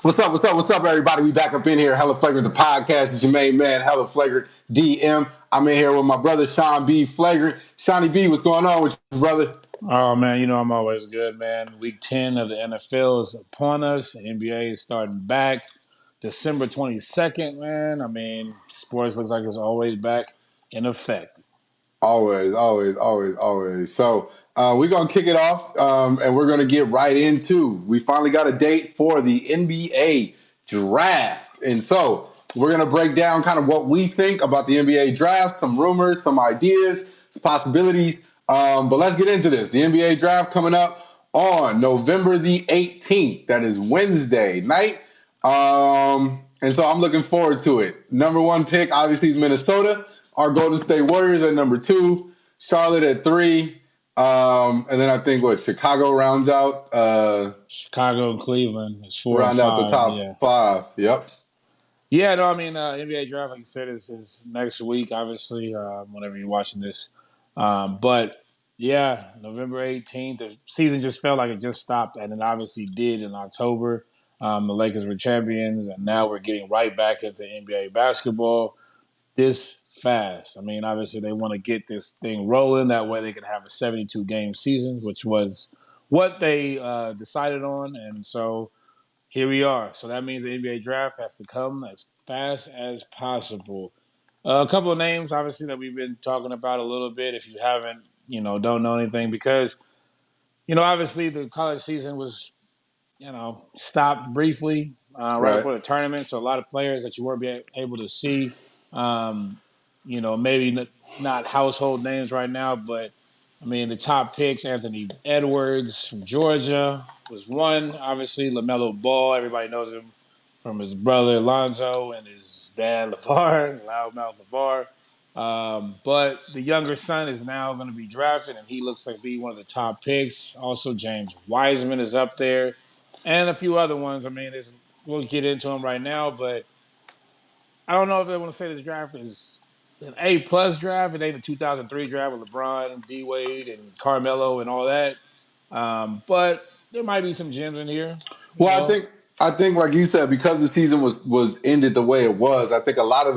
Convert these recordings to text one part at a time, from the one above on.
What's up? What's up? What's up, everybody? We back up in here. Hella Flagrant, the podcast. It's your main man, Hella Flagrant DM. I'm in here with my brother, Sean B. Flagrant. Shawnee B, what's going on with you, brother? Oh man, I'm always good, man. Week 10 of the NFL is upon us. The NBA is starting back. December 22nd, man. Sports looks like it's always back in effect. Always, always, always, always. So we're going to kick it off, and we're going to get right into. We finally got a date for the NBA draft. And so we're going to break down kind of what we think about the NBA draft, some rumors, some ideas, some possibilities. But let's get into this. The NBA draft coming up on November the 18th. That is Wednesday night. And so I'm looking forward to it. Number one pick, obviously, is Minnesota. Our Golden State Warriors at number 2, Charlotte at 3, and then I think Chicago rounds out Chicago and Cleveland is 4 and round out the 5. top Yeah. 5. Yep. Yeah, no, NBA draft, like you said, is next week, obviously, whenever you're watching this. But yeah, November 18th, the season just felt like it just stopped, and it obviously did in October. The Lakers were champions, and now we're getting right back into NBA basketball this fast. Obviously, they want to get this thing rolling. That way they can have a 72-game season, which was what they decided on. And so here we are. So that means the NBA draft has to come as fast as possible. A couple of names, obviously, that we've been talking about a little bit. If you haven't, don't know anything, because, obviously the college season was, stopped briefly right Right. before the tournament. So a lot of players that you weren't able to see, um, maybe not household names right now, but the top picks: Anthony Edwards from Georgia was one. Obviously, LaMelo Ball. Everybody knows him from his brother Lonzo and his dad LeVar, loudmouth LeVar. But the younger son is now going to be drafted, and he looks like being one of the top picks. Also, James Wiseman is up there, and a few other ones. We'll get into them right now, but I don't know if they want to say this draft is an A+ draft. It ain't a 2003 draft with LeBron, D Wade, and Carmelo and all that. But there might be some gems in here. You Well, know, I think like you said, because the season was ended the way it was, I think a lot of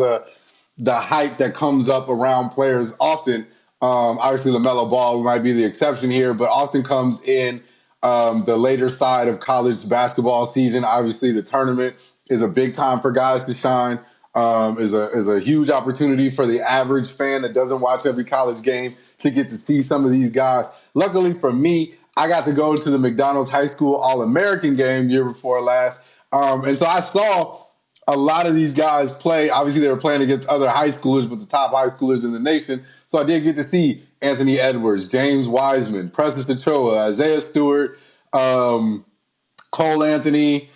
the hype that comes up around players often, obviously LaMelo Ball might be the exception here, but often comes in the later side of college basketball season. Obviously, the tournament is a big time for guys to shine. Is a huge opportunity for the average fan that doesn't watch every college game to get to see some of these guys. Luckily for me, I got to go to the McDonald's High School All-American game year before last, and so I saw a lot of these guys play. Obviously, they were playing against other high schoolers, but the top high schoolers in the nation. So I did get to see Anthony Edwards, James Wiseman, Precious Achiuwa, Isaiah Stewart, Cole Anthony.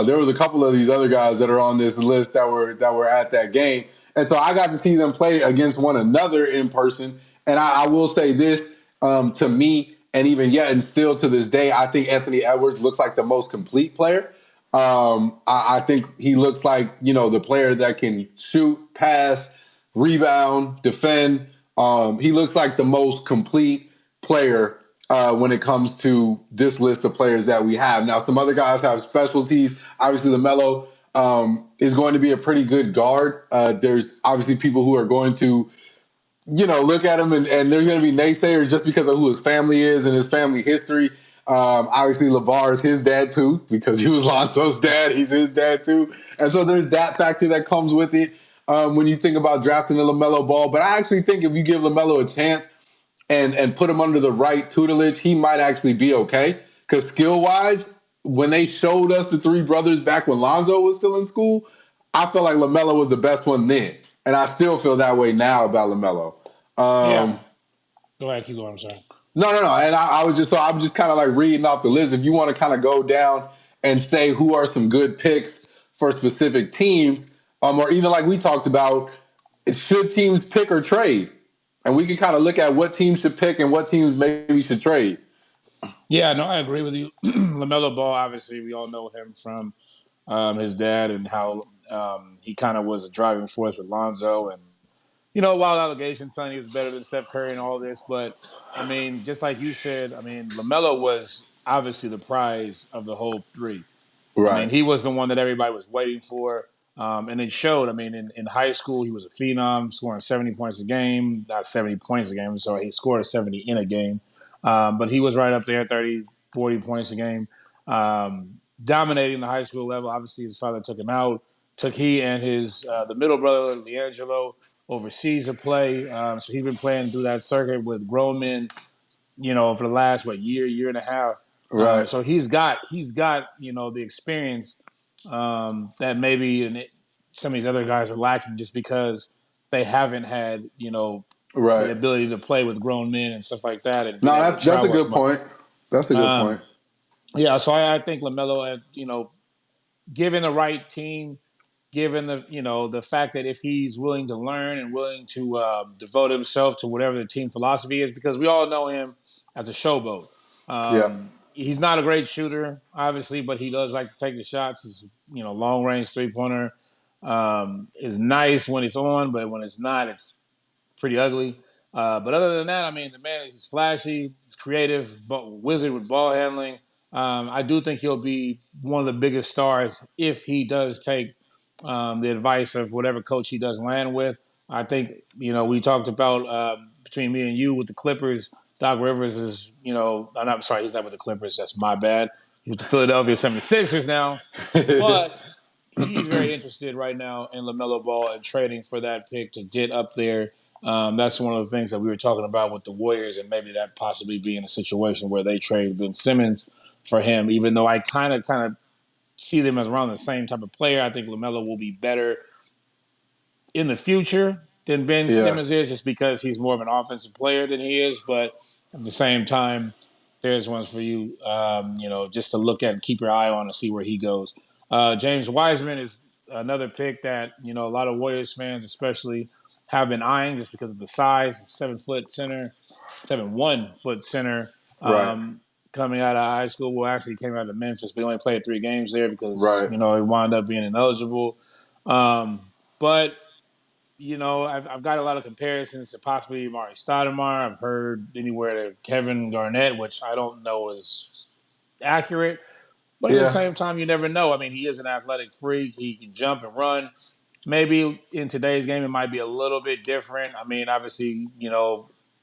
There was a couple of these other guys that are on this list that were at that game, and so I got to see them play against one another in person. And I will say this, to me, and even yet, and still to this day, I think Anthony Edwards looks like the most complete player. I think he looks like the player that can shoot, pass, rebound, defend. He looks like the most complete player when it comes to this list of players that we have. Now, some other guys have specialties. Obviously, LaMelo is going to be a pretty good guard. There's obviously people who are going to, look at him and there's going to be naysayers just because of who his family is and his family history. Obviously, LeVar is his dad, too, because he was Lonzo's dad. He's his dad, too. And so there's that factor that comes with it when you think about drafting a LaMelo Ball. But I actually think if you give LaMelo a chance, and put him under the right tutelage, he might actually be okay. Because skill-wise, when they showed us the three brothers back when Lonzo was still in school, I felt like LaMelo was the best one then. And I still feel that way now about LaMelo. yeah. Go ahead, keep going. I'm sorry. No. And I'm just kind of like reading off the list. If you want to kind of go down and say who are some good picks for specific teams, or even like we talked about, should teams pick or trade? And we can kind of look at what teams should pick and what teams maybe should trade. Yeah, no, I agree with you. LaMelo Ball, obviously, we all know him from his dad and how he kind of was a driving force with Lonzo. And, wild allegations saying he was better than Steph Curry and all this. But, just like you said, LaMelo was obviously the prize of the whole three. I mean, Right. he was the one that everybody was waiting for. And it showed. I mean, in high school, he was a phenom, scoring 70 points a game. Not 70 points a game, so he scored 70 in a game. But he was right up there, 30, 40 points a game, dominating the high school level. Obviously, his father took him out. Took he and his the middle brother, Leangelo, overseas to play. So he's been playing through that circuit with grown men, for the last year and a half. Right. So he's got the experience that maybe some of these other guys are lacking just because they haven't had the Right. ability to play with grown men and stuff like that and been No, able to that's a travel as good much. point. That's a good point. Um, yeah, so I think LaMelo, given the right team, given the fact that if he's willing to learn and willing to devote himself to whatever the team philosophy is, because we all know him as a showboat. Yeah. He's not a great shooter, obviously, but he does like to take the shots. His long range 3-pointer is nice when it's on, but when it's not, it's pretty ugly. But other than that, I mean, the man is flashy, he's creative, wizard with ball handling. I do think he'll be one of the biggest stars if he does take the advice of whatever coach he does land with. I think, we talked about between me and you with the Clippers, Doc Rivers is, I'm sorry, he's not with the Clippers. That's my bad. He's with the Philadelphia 76ers now. But he's very interested right now in LaMelo Ball and trading for that pick to get up there. That's one of the things that we were talking about with the Warriors, and maybe that possibly being a situation where they trade Ben Simmons for him. Even though I kind of see them as around the same type of player, I think LaMelo will be better in the future than Ben Yeah. Simmons is, just because he's more of an offensive player than he is. But at the same time, there's ones for you, just to look at and keep your eye on and see where he goes. James Wiseman is another pick that a lot of Warriors fans, especially, have been eyeing just because of the size. 7 foot center, 7'1" center. Right. Coming out of high school, well, actually came out of Memphis, but he only played 3 games there because Right. he wound up being ineligible. But I've got a lot of comparisons to possibly Mari Stoudemire. I've heard anywhere to Kevin Garnett, which I don't know is accurate. But at the Yeah. same time, you never know. I mean, he is an athletic freak. He can jump and run. Maybe in today's game, it might be a little bit different. I mean, obviously,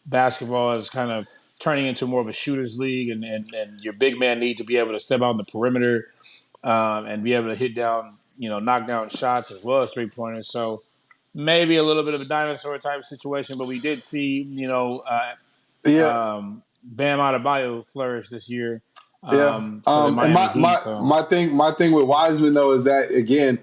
basketball is kind of turning into more of a shooter's league, and your big man need to be able to step out on the perimeter and be able to hit down, knock down shots as well as 3-pointers. So maybe a little bit of a dinosaur type situation, but we did see, Yeah. Bam Adebayo flourish this year Yeah. for the And Miami my, Heat. my So, my thing with Wiseman though is that again,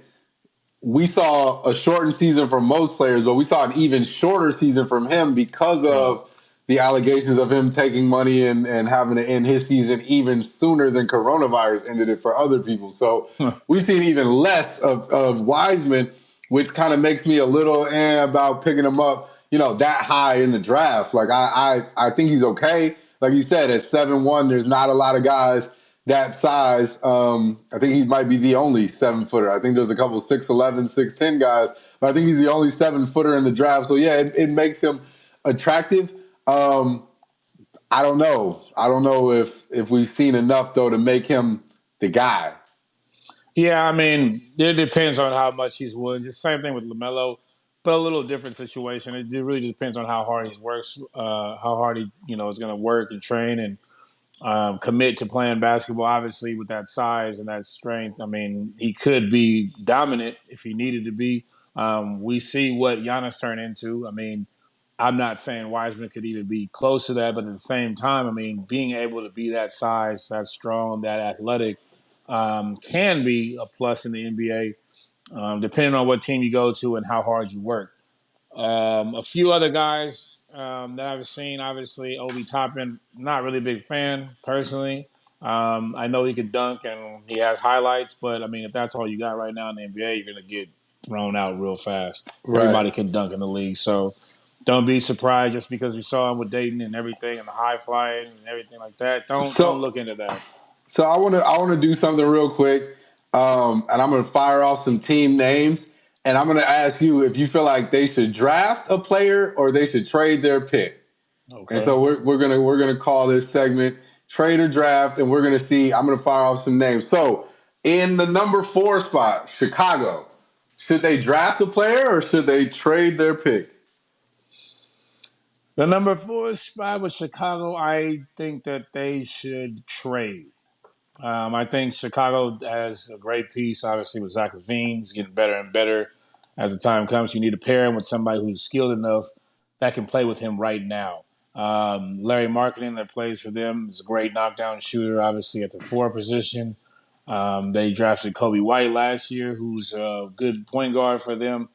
we saw a shortened season from most players, but we saw an even shorter season from him because right. of the allegations of him taking money and having to end his season even sooner than coronavirus ended it for other people. So we've seen even less of Wiseman, which kind of makes me a little about picking him up, that high in the draft. Like I think he's okay. Like you said, at 7'1", there's not a lot of guys that size. I think he might be the only 7-footer. I think there's a couple 6'11", 6'10" guys, but I think he's the only 7-footer in the draft. So yeah, it makes him attractive. I don't know. I don't know if we've seen enough though to make him the guy. Yeah, I mean, it depends on how much he's willing. Just same thing with LaMelo, but a little different situation. It really depends on how hard he works, how hard he is going to work and train and commit to playing basketball. Obviously, with that size and that strength, I mean, he could be dominant if he needed to be. We see what Giannis turned into. I mean, I'm not saying Wiseman could even be close to that, but at the same time, I mean, being able to be that size, that strong, that athletic can be a plus in the NBA, depending on what team you go to and how hard you work. A few other guys that I've seen, obviously, Obi Toppin, not really a big fan personally. I know he could dunk and he has highlights, but I mean, if that's all you got right now in the NBA, you're going to get thrown out real fast. Right. Everybody can dunk in the league. So don't be surprised just because you saw him with Dayton and everything and the high flying and everything like that. Don't So look into that. so I want to do something real quick, and I'm going to fire off some team names, and I'm going to ask you if you feel like they should draft a player or they should trade their pick. And Okay. so we're gonna call this segment trade or draft, and we're going to see. I'm going to fire off some names. So, in the number 4 spot, Chicago, should they draft a player or should they trade their pick? The number 4 spot with Chicago, I think that they should trade. I think Chicago has a great piece, obviously, with Zach LaVine. He's getting better and better as the time comes. You need to pair him with somebody who's skilled enough that can play with him right now. Larry Marketing, that plays for them, is a great knockdown shooter, obviously, at the 4 position. They drafted Kobe White last year, who's a good point guard for them.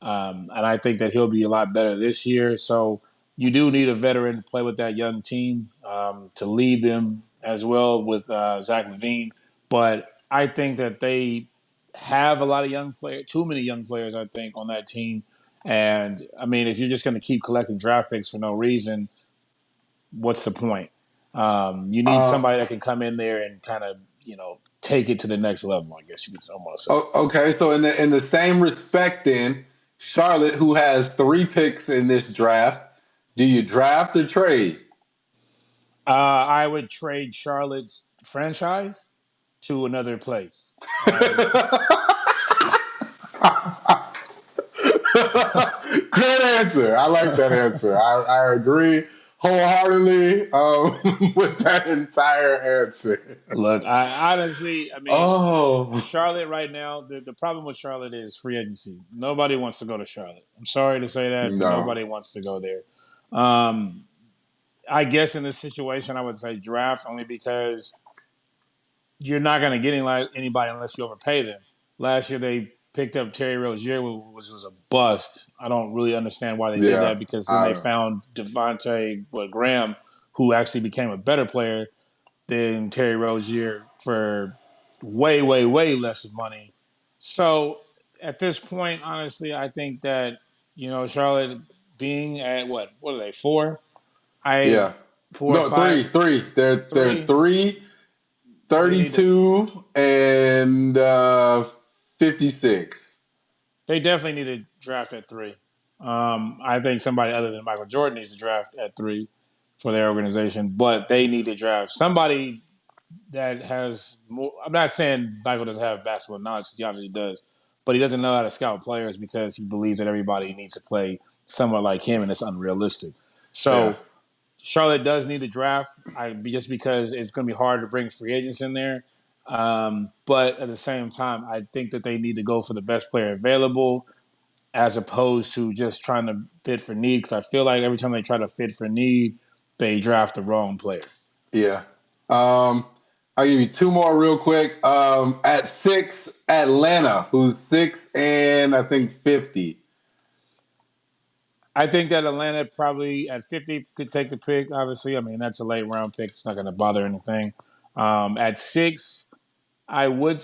And I think that he'll be a lot better this year. So you do need a veteran to play with that young team to lead them as well with Zach LaVine. But I think that they have a lot of young players, too many young players, I think, on that team. And I mean, if you're just going to keep collecting draft picks for no reason, what's the point? You need Uh, somebody that can come in there and kind of, take it to the next level, I guess you could almost say. okay, so in the same respect, then Charlotte, who has 3 picks in this draft, do you draft or trade? I would trade Charlotte's franchise to another place. Good answer. I like that answer. I agree wholeheartedly with that entire answer. Look, I honestly, I mean, Oh Charlotte right now, the problem with Charlotte is free agency. Nobody wants to go to Charlotte. I'm sorry to say that, but no, nobody wants to go there. Um, I guess in this situation, I would say draft only because you're not going to get anybody unless you overpay them. Last year, they picked up Terry Rozier, which was a bust. I don't really understand why they did yeah, that because then I they don't. found Graham, who actually became a better player than Terry Rozier for way, way, way less money. So at this point, honestly, I think that Charlotte being at what are they 4? I Yeah, 4 or no, 5, three. They're 3. 3, They need to 32, and 56. They definitely need to draft at 3. I think somebody other than Michael Jordan needs to draft at 3 for their organization, but they need to draft somebody that has more. I'm not saying Michael doesn't have basketball knowledge; he obviously does, but he doesn't know how to scout players because he believes that everybody needs to play somewhat like him, and it's unrealistic. Yeah, So Charlotte does need to draft, just because it's going to be hard to bring free agents in there. But at the same time, I think that they need to go for the best player available as opposed to just trying to fit for need. Because I feel like every time they try to fit for need, they draft the wrong player. yeah. Um, I'll give you 2 more real quick. At 6, Atlanta, who's 6 and I think 50. I think that Atlanta probably at 50 could take the pick. Obviously, I mean that's a late round pick. It's not going to bother anything. At 6, I would.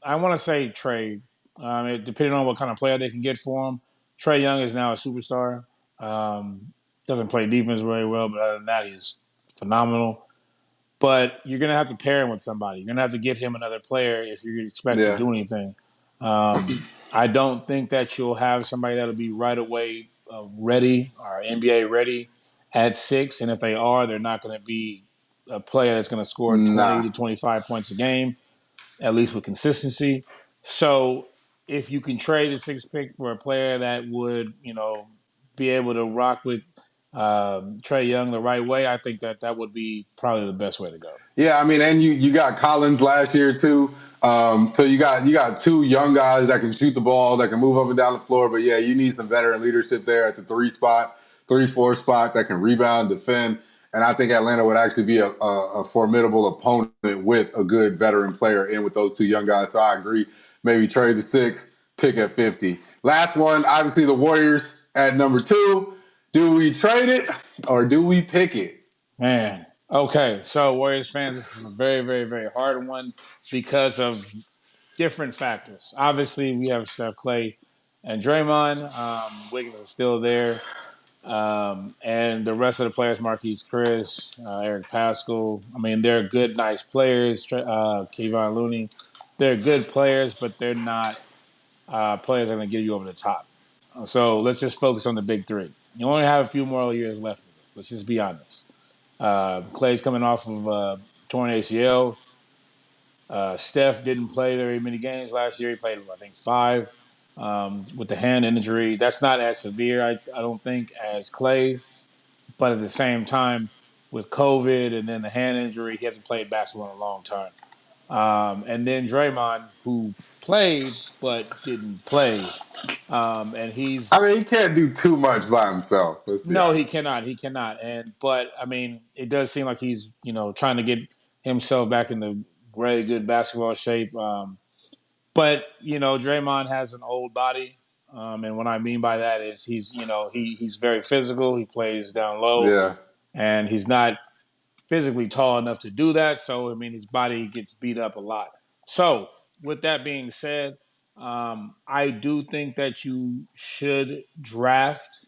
I want to say trade. Depending on what kind of player they can get for him. Trae Young is now a superstar. Doesn't play defense very well, but other than that, he's phenomenal. But you're going to have to pair him with somebody. You're going to have to get him another player if you expect to Yeah, do anything. I don't think that you'll have somebody that'll be right away ready or NBA ready at 6. And if they are, they're not going to be a player that's going to score 20 nah. to 25 points a game, at least with consistency. So if you can trade the 6th pick for a player that would, be able to rock with Trae Young the right way, I think that would be probably the best way to go. Yeah, I mean, and you got Collins last year too. So you got 2 young guys that can shoot the ball, that can move up and down the floor. But yeah, you need some veteran leadership there at the 3 spot, 3-4 spot that can rebound, defend. And I think Atlanta would actually be a formidable opponent with a good veteran player in with those 2 young guys. So I agree. Maybe trade the 6, pick at 50. Last one, obviously the Warriors at number 2. Do we trade it or do we pick it? Man. Okay. So, Warriors fans, this is a very, very, very hard one because of different factors. Obviously, we have Steph Clay and Draymond. Wiggins is still there. And the rest of the players, Marquise Chris, Eric Pascal. I mean, they're good, nice players. Kevon Looney. They're good players, but they're not players that are going to get you over the top. So let's just focus on the big 3. You only have a few more years left. Let's just be honest. Clay's coming off of torn ACL. Steph didn't play very many games last year. He played, I think, five with the hand injury. That's not as severe, I don't think, as Clay's. But at the same time, with COVID and then the hand injury, he hasn't played basketball in a long time. And then Draymond, who played but didn't play. And I he's mean, he can't do too much by himself. Let's be no, he honest. cannot. He cannot. And but I mean, it does seem like he's trying to get himself back in the very good basketball shape. But Draymond has an old body, and what I mean by that is he's very physical. He plays down low, Yeah, and he's not physically tall enough to do that. So I mean, his body gets beat up a lot. So with that being said, I do think that you should draft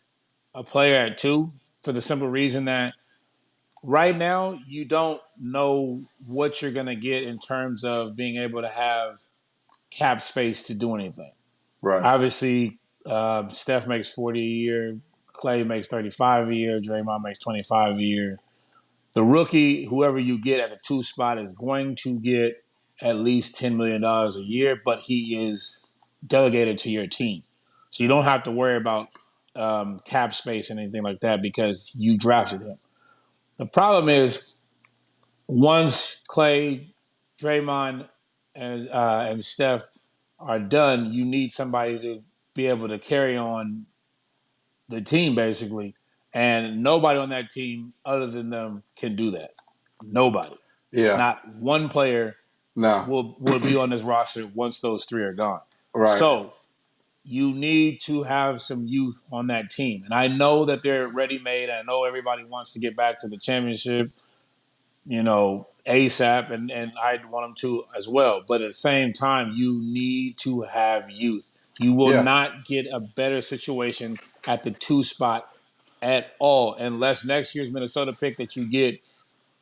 a player at two for the simple reason that right now you don't know what you're going to get in terms of being able to have cap space to do anything. right. Obviously, Steph makes 40 a year, Clay makes 35 a year, Draymond makes 25 a year. The rookie, whoever you get at the two spot, is going to get at least $10 million a year, but he is delegated to your team. So you don't have to worry about cap space and anything like that because you drafted him. The problem is once Clay, Draymond, and Steph are done, you need somebody to be able to carry on the team basically, and nobody on that team other than them can do that. Nobody, Yeah, not one player no, will be on this roster once those three are gone. right. So you need to have some youth on that team, and I know that they're ready made. I know everybody wants to get back to the championship, ASAP, and I'd want them to as well. But at the same time, you need to have youth. You will Yeah, not get a better situation at the two spot at all unless next year's Minnesota pick that you get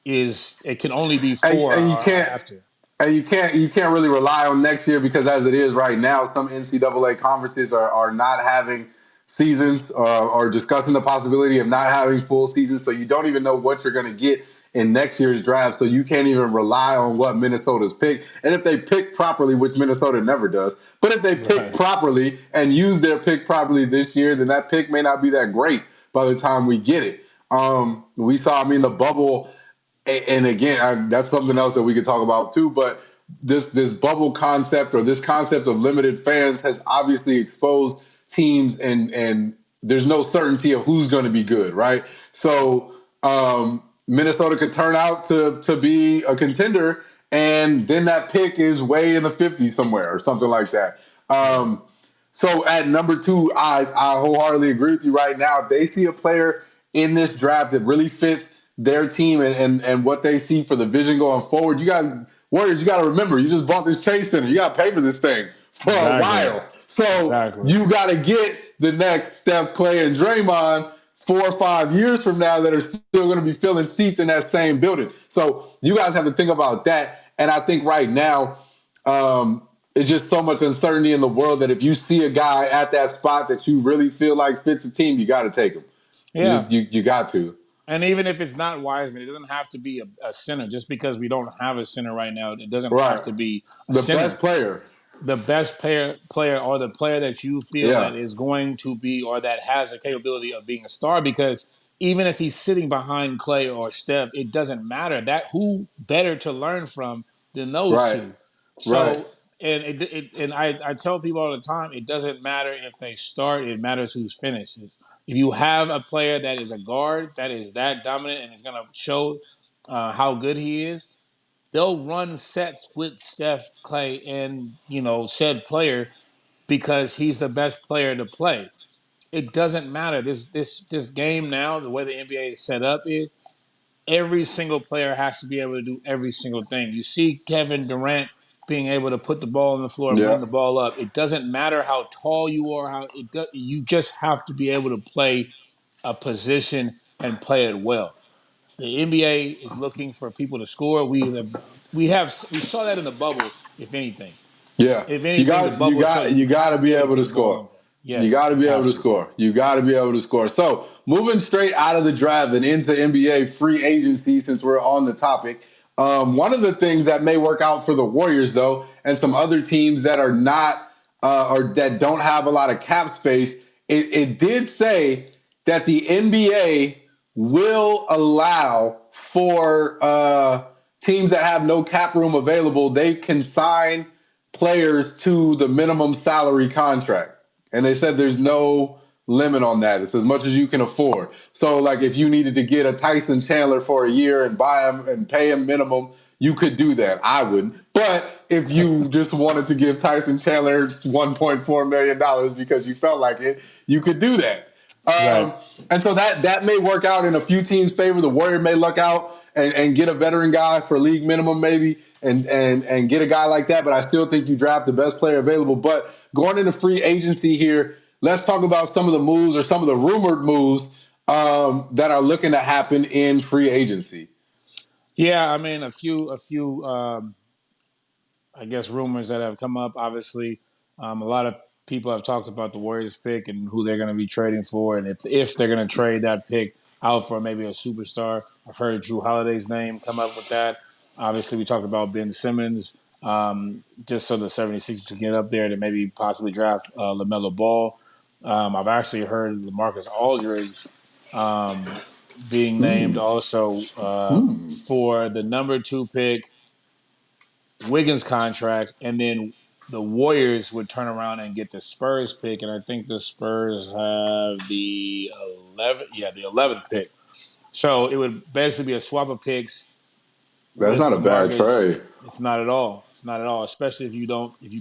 it can only be four and you or can't after. and you can't really rely on next year because as it is right now, some NCAA conferences are not having seasons or discussing the possibility of not having full seasons. So you don't even know what you're going to get in next year's draft. So you can't even rely on what Minnesota's picked. And if they pick properly, which Minnesota never does, but if they pick Right. properly and use their pick properly this year, then that pick may not be that great by the time we get it. We saw, I mean, the bubble and again, that's something else that we could talk about too. But this bubble concept or this concept of limited fans has obviously exposed teams, and there's no certainty of who's going to be good, right? So Minnesota could turn out to be a contender, and then that pick is way in the 50s somewhere or something like that. Right. So at number two, I wholeheartedly agree with you right now. If they see a player in this draft that really fits their team and what they see for the vision going forward, you guys, Warriors, you got to remember, you just bought this Chase Center. You got to pay for this thing for a Exactly. while. So Exactly. you got to get the next Steph, Clay, and Draymond 4 or 5 years from now that are still going to be filling seats in that same building. So you guys have to think about that. And I think right now, it's just so much uncertainty in the world that if you see a guy at that spot that you really feel like fits the team, you got to take him. Yeah. You got to. And even if it's not Wiseman, it doesn't have to be a center. Just because we don't have a center right now, it doesn't have Right. to be a The center. best player. The best player or the player that you feel Yeah. that is going to be or that has the capability of being a star, because even if he's sitting behind Clay or Steph, it doesn't matter. That who better to learn from than those Right. two. Right. So and I tell people all the time, it doesn't matter if they start, it matters who's finished. If you have a player that is a guard that is that dominant and is going to show how good he is, they'll run sets with Steph, Clay, and said player because he's the best player to play. It doesn't matter. This game now, the way the NBA is set up is every single player has to be able to do every single thing. You see Kevin Durant being able to put the ball on the floor and Yeah. bring the ball up. It doesn't matter how tall you are, you just have to be able to play a position and play it well. The NBA is looking for people to score. We saw that in the bubble. Yeah. If You anything, the got you bubble showed got you you got have to to be be able to able get to the ball score. in there. You Yes, got to you be able have to to. score. You got to be able to score. So moving straight out of the draft and into NBA free agency, since we're on the topic, one of the things that may work out for the Warriors, though, and some other teams that are not or that don't have a lot of cap space, it did say that the NBA will allow for teams that have no cap room available, they can sign players to the minimum salary contract. And they said there's no limit on that. It's as much as you can afford. So, like, if you needed to get a Tyson Chandler for a year and buy him and pay him minimum, you could do that. I wouldn't. But if you just wanted to give Tyson Chandler $1.4 million because you felt like it, you could do that. Right. And so that may work out in a few teams' favor. The Warrior may luck out and get a veteran guy for league minimum maybe and get a guy like that. But I still think you draft the best player available. But going into free agency here, let's talk about some of the moves or some of the rumored moves that are looking to happen in free agency. Yeah, I mean, a few I guess, rumors that have come up. Obviously, a lot of people have talked about the Warriors pick and who they're going to be trading for, and if they're going to trade that pick out for maybe a superstar. I've heard Drew Holiday's name come up with that. Obviously, we talked about Ben Simmons, just so the 76ers can get up there to maybe possibly draft LaMelo Ball. I've actually heard LaMarcus Aldridge being named also for the number 2 pick, Wiggins contract, and then the Warriors would turn around and get the Spurs pick, and I think the Spurs have the 11th pick. So it would basically be a swap of picks That's with not a bad LaMarcus. trade. It's not at all. It's not at all, especially if you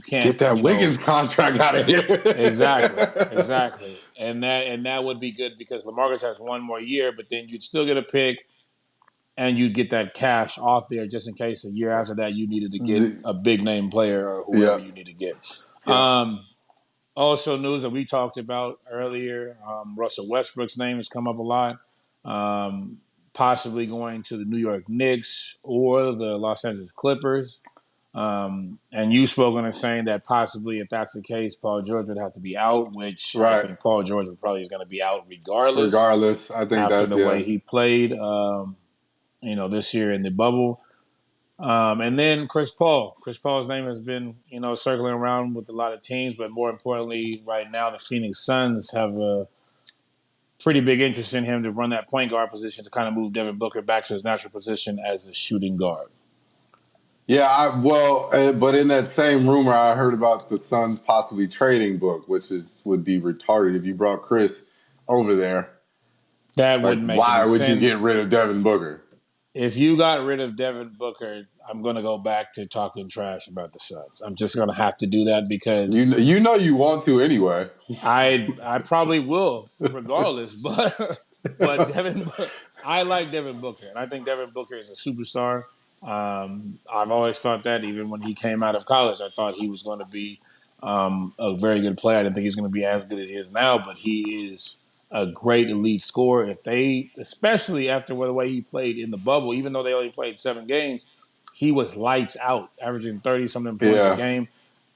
can't, Get that Wiggins contract out of here. exactly, and that would be good because LaMarcus has one more year, but then you'd still get a pick. And you'd get that cash off there just in case a year after that you needed to get a big name player or whoever Yeah. you need to get. Yeah. Also, news that we talked about earlier, Russell Westbrook's name has come up a lot. Possibly going to the New York Knicks or the Los Angeles Clippers. And you spoke on it saying that possibly, if that's the case, Paul George would have to be out, which I Right. think Paul George probably is going to be out regardless I think after that's the way he played. This year in the bubble. And then Chris Paul. Chris Paul's name has been, circling around with a lot of teams, but more importantly, right now, the Phoenix Suns have a pretty big interest in him to run that point guard position to kind of move Devin Booker back to his natural position as a shooting guard. Yeah, but in that same rumor, I heard about the Suns possibly trading Book, which would be retarded if you brought Chris over there. That Like, wouldn't make why any would sense. you get rid of Devin Booker? If you got rid of Devin Booker, I'm going to go back to talking trash about the Suns. I'm just going to have to do that because you know you want to anyway. I probably will regardless, but I like Devin Booker, and I think Devin Booker is a superstar. I've always thought that even when he came out of college, I thought he was going to be a very good player. I didn't think he was going to be as good as he is now, but he is a great elite scorer. Especially after the way he played in the bubble, even though they only played 7 games, he was lights out, averaging 30-something points a game.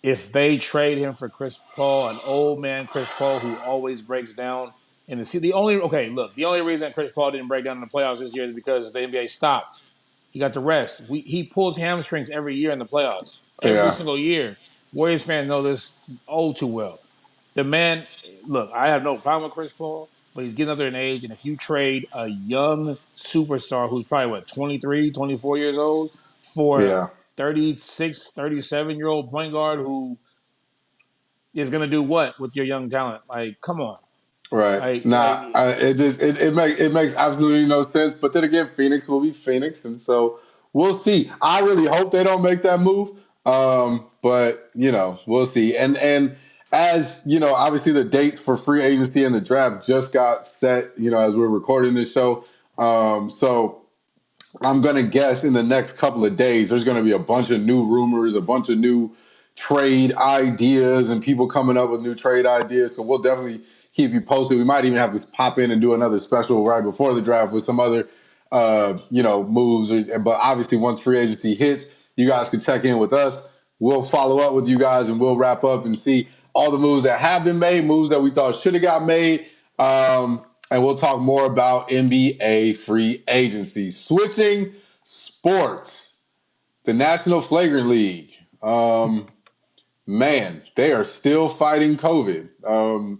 If they trade him for Chris Paul, an old man Chris Paul who always breaks down the only reason Chris Paul didn't break down in the playoffs this year is because the NBA stopped. He got the rest. He pulls hamstrings every year in the playoffs. Every single year. Warriors fans know this too well. The man, look, I have no problem with Chris Paul, but he's getting up there in age, and if you trade a young superstar who's probably, 23, 24 years old for a 36, 37-year-old point guard who is going to do what with your young talent? Like, come on. Right. It makes absolutely no sense. But then again, Phoenix will be Phoenix, and so we'll see. I really hope they don't make that move. But we'll see. And as obviously the dates for free agency and the draft just got set. As we're recording this show. So I'm gonna guess in the next couple of days there's gonna be a bunch of new rumors, a bunch of new trade ideas, and people coming up with new trade ideas. So we'll definitely keep you posted. We might even have to pop in and do another special right before the draft with some other, moves. But obviously, once free agency hits, you guys can check in with us. We'll follow up with you guys, and we'll wrap up and see all the moves that have been made, moves that we thought should have got made. and we'll talk more about NBA free agency. Switching sports, the National Flagrant League. Man, they are still fighting COVID.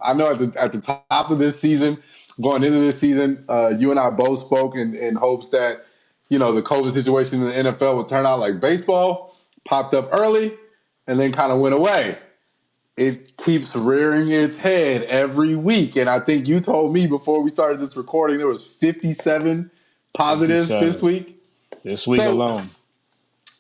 I know at the top of this season, going into this season, you and I both spoke in hopes that the COVID situation in the NFL would turn out like baseball, popped up early, and then kind of went away. It keeps rearing its head every week, and I think you told me before we started this recording there was 57 positives this 57 week. this week So alone.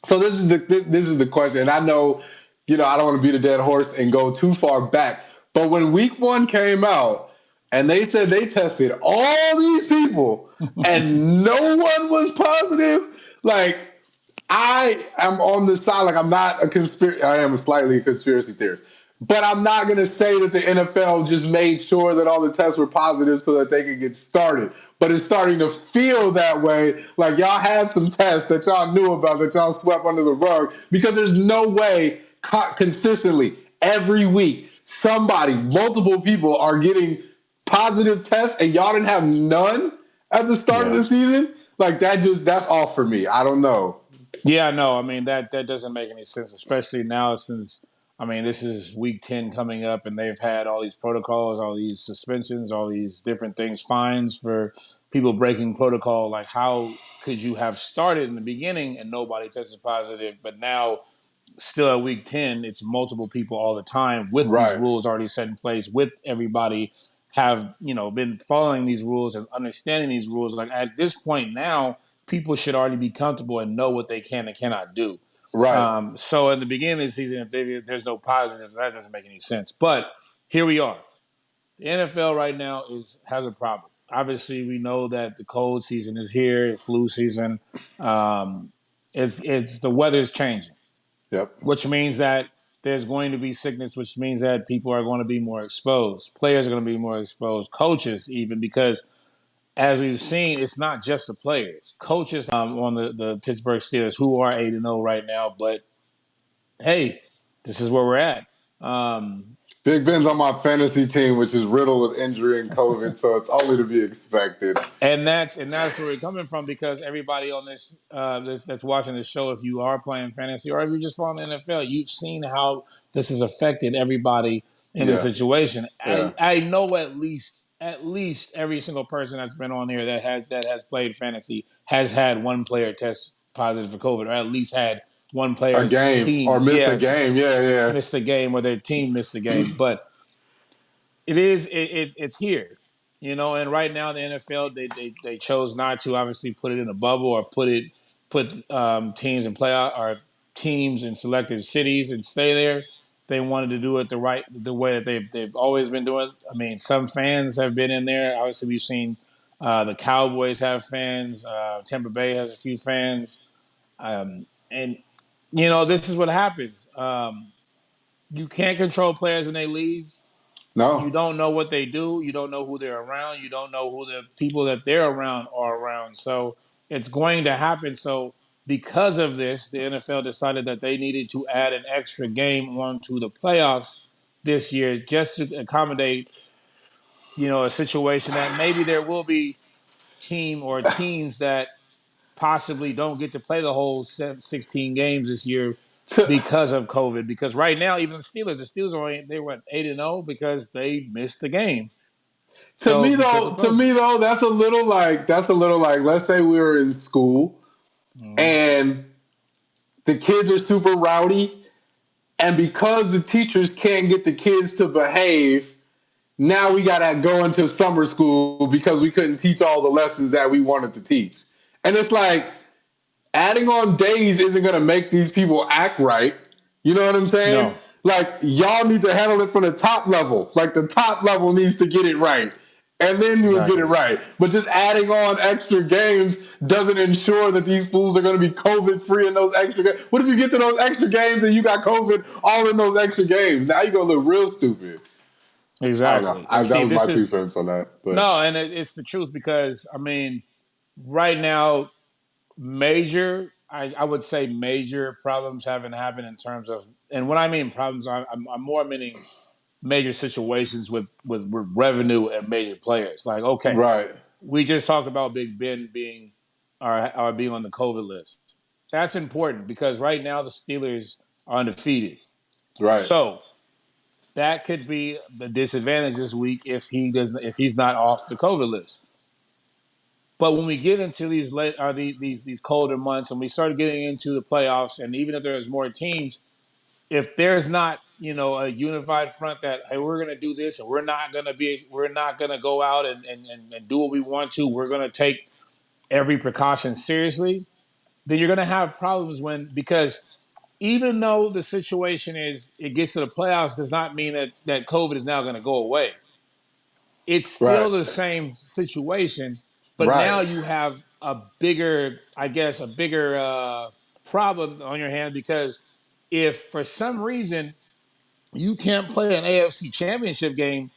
So this is the question, and I know, I don't want to beat a dead horse and go too far back, but when week one came out and they said they tested all these people and no one was positive, like I am on the side, like I am a slightly conspiracy theorist, but I'm not going to say that the NFL just made sure that all the tests were positive so that they could get started. But it's starting to feel that way. Like y'all had some tests that y'all knew about that y'all swept under the rug because there's no way consistently every week multiple people are getting positive tests and y'all didn't have none at the start of Yeah. the season. Like that's off for me. I don't know. Yeah, no, I mean that doesn't make any sense, especially now since this is week 10 coming up and they've had all these protocols, all these suspensions, all these different things, fines for people breaking protocol. Like how could you have started in the beginning and nobody tested positive, but now still at week 10, it's multiple people all the time with these Right. rules already set in place, with everybody have, been following these rules and understanding these rules. Like at this point now, people should already be comfortable and know what they can and cannot do. Right. So in the beginning of the season, if there's no positives, that doesn't make any sense. But here we are. The NFL right now has a problem. Obviously, we know that the cold season is here, flu season. It's the weather is changing, Yep. which means that there's going to be sickness, which means that people are going to be more exposed. Players are going to be more exposed. Coaches, even, because as we've seen, it's not just the players. Coaches on the Pittsburgh Steelers, who are 8-0 right now, but hey, this is where we're at. Big Ben's on my fantasy team, which is riddled with injury and COVID, so it's only to be expected. And that's where we're coming from, because everybody on this that's watching this show, if you are playing fantasy or if you're just following the NFL, you've seen how this has affected everybody in the Yeah. situation. Yeah. I know at least every single person that's been on here that has played fantasy has had one player test positive for COVID, or at least had one A player's game team, or missed a game. Yeah, yeah. missed a game, or their team missed a game. But it's here, and right now the NFL, they chose not to obviously put it in a bubble or put teams in playoff or teams in selected cities and stay there. They wanted to do it the way that they've always been doing. Some fans have been in there. Obviously, we've seen the Cowboys have fans. Tampa Bay has a few fans, and this is what happens. You can't control players when they leave. You No. don't know what they do. You don't know who they're around. You don't know who the people that they're around are around. So it's going to happen. So because of this, the NFL decided that they needed to add an extra game onto the playoffs this year just to accommodate, a situation that maybe there will be teams that possibly don't get to play the whole 16 games this year To, because of COVID. Because right now, even the Steelers they were 8-0 because they missed the game. to So me because of though, to COVID. me though, that's a little like, let's say we were in school Mm-hmm. and the kids are super rowdy, and because the teachers can't get the kids to behave, now we gotta go into summer school because we couldn't teach all the lessons that we wanted to teach. And it's like, adding on days isn't going to make these people act right. You know what I'm saying? No, Like, y'all need to handle it from the top level. Like, the top level needs to get it right. And then you will get it exactly. right. But just adding on extra games doesn't ensure that these fools are going to be COVID free in those extra games. What if you get to those extra games and you got COVID all in those extra games? Now you're going to look real stupid. I don't know. Exactly. And That see, was my this two is cents on that. But no, and it's the truth, because right now, I would say major problems haven't happened in terms of, and when I mean problems, I'm more meaning major situations with revenue and major players. Like, okay, Right. we just talked about Big Ben being being on the COVID list. That's important because right now the Steelers are undefeated. Right. So that could be the disadvantage this week if he's not off the COVID list. But when we get into these colder months and we start getting into the playoffs, and even if there's more teams, if there's not a unified front that, hey, we're going to do this and we're not going to go out and do what we want to, we're going to take every precaution seriously, then you're going to have problems because even though the situation is it gets to the playoffs does not mean that COVID is now going to go away. It's Right. still the same situation, but now Right. you have a bigger problem on your hand because if for some reason you can't play an AFC championship game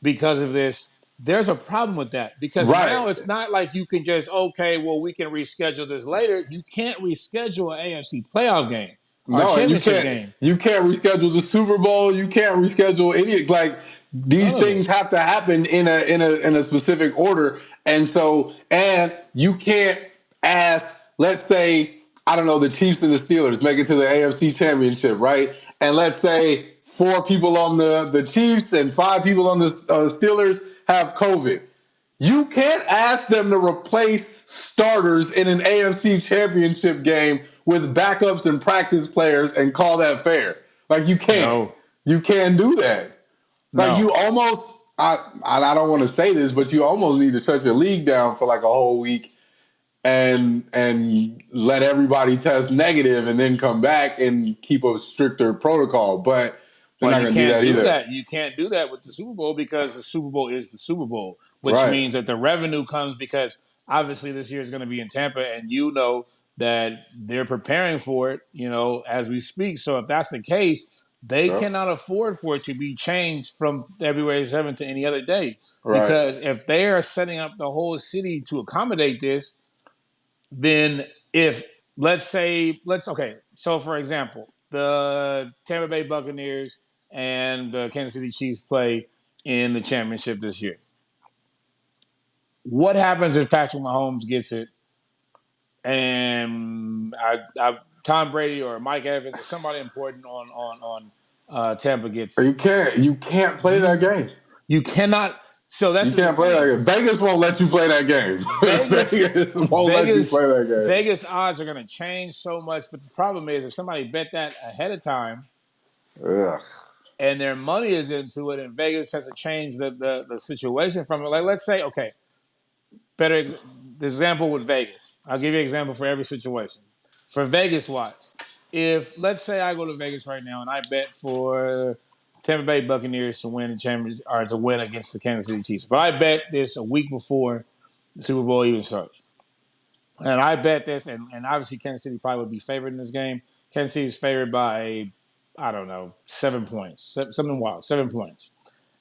because of this, there's a problem with that because Right. now it's not like you can just, okay, well, we can reschedule this later. You can't reschedule an AFC playoff game or a No, and championship game. you can't reschedule the Super Bowl. You can't reschedule any these None of it. things have to happen in a specific order. And you can't ask, let's say, I don't know, the Chiefs and the Steelers make it to the AFC Championship, right? And let's say 4 people on the Chiefs and 5 people on the Steelers have COVID. You can't ask them to replace starters in an AFC Championship game with backups and practice players and call that fair. Like, you can't. No. You can't do that. Like, No. you almost, I don't want to say this, but you almost need to shut your league down for like a whole week and let everybody test negative and then come back and keep a stricter protocol. But they're not But you going to do can't that do either. that. You can't do that with the Super Bowl because the Super Bowl is the Super Bowl, which Right. means that the revenue comes because obviously this year is going to be in Tampa, and you know that they're preparing for it, as we speak. So if that's the case, they Yep. cannot afford for it to be changed from February 7th to any other day. Right. Because if they are setting up the whole city to accommodate this, then if so for example, the Tampa Bay Buccaneers and the Kansas City Chiefs play in the championship this year. What happens if Patrick Mahomes gets it and Tom Brady or Mike Evans or somebody important on Tampa gets it? You can't play that game. You cannot. So that's You can't play that game. Vegas won't let you play that game. Vegas won't let you play that game. Vegas odds are going to change so much, but the problem is if somebody bet that ahead of time, Ugh. and their money is into it, and Vegas has to change the situation from it. Like, let's say, okay, the example with Vegas. I'll give you an example for every situation. For Vegas wise, if let's say I go to Vegas right now and I bet for Tampa Bay Buccaneers to win the championship or to win against the Kansas City Chiefs, but I bet this a week before the Super Bowl even starts. And I bet this, and obviously Kansas City probably would be favored in this game. Kansas City is favored by, I don't know, 7 points. Something wild, 7 points.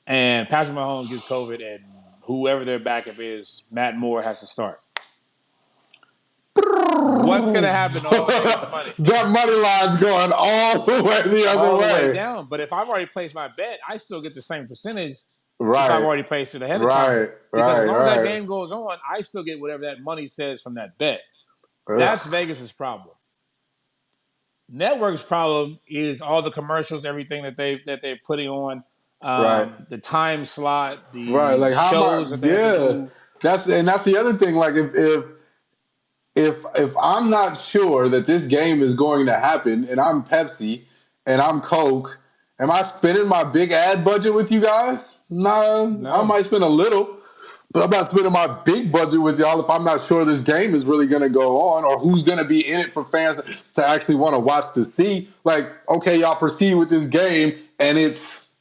And Patrick Mahomes gets COVID, and whoever their backup is, Matt Moore has to start. What's going to happen to all Vegas money? That money line's going all the way the other way. Down. But if I've already placed my bet, I still get the same percentage. Right. If I've already placed it ahead of time. Because as long as that game goes on, I still get whatever that money says from that bet. Ugh. That's Vegas's problem. Network's problem is all the commercials, everything that they're putting on, the time slot, the shows that they have to do. That's the other thing. Like if I'm not sure that this game is going to happen, and I'm Pepsi and I'm Coke, am I spending my big ad budget with you guys? No. I might spend a little, but I'm not spending my big budget with y'all if I'm not sure this game is really going to go on or who's going to be in it for fans to actually want to watch to see. Like, okay, y'all proceed with this game, and it's,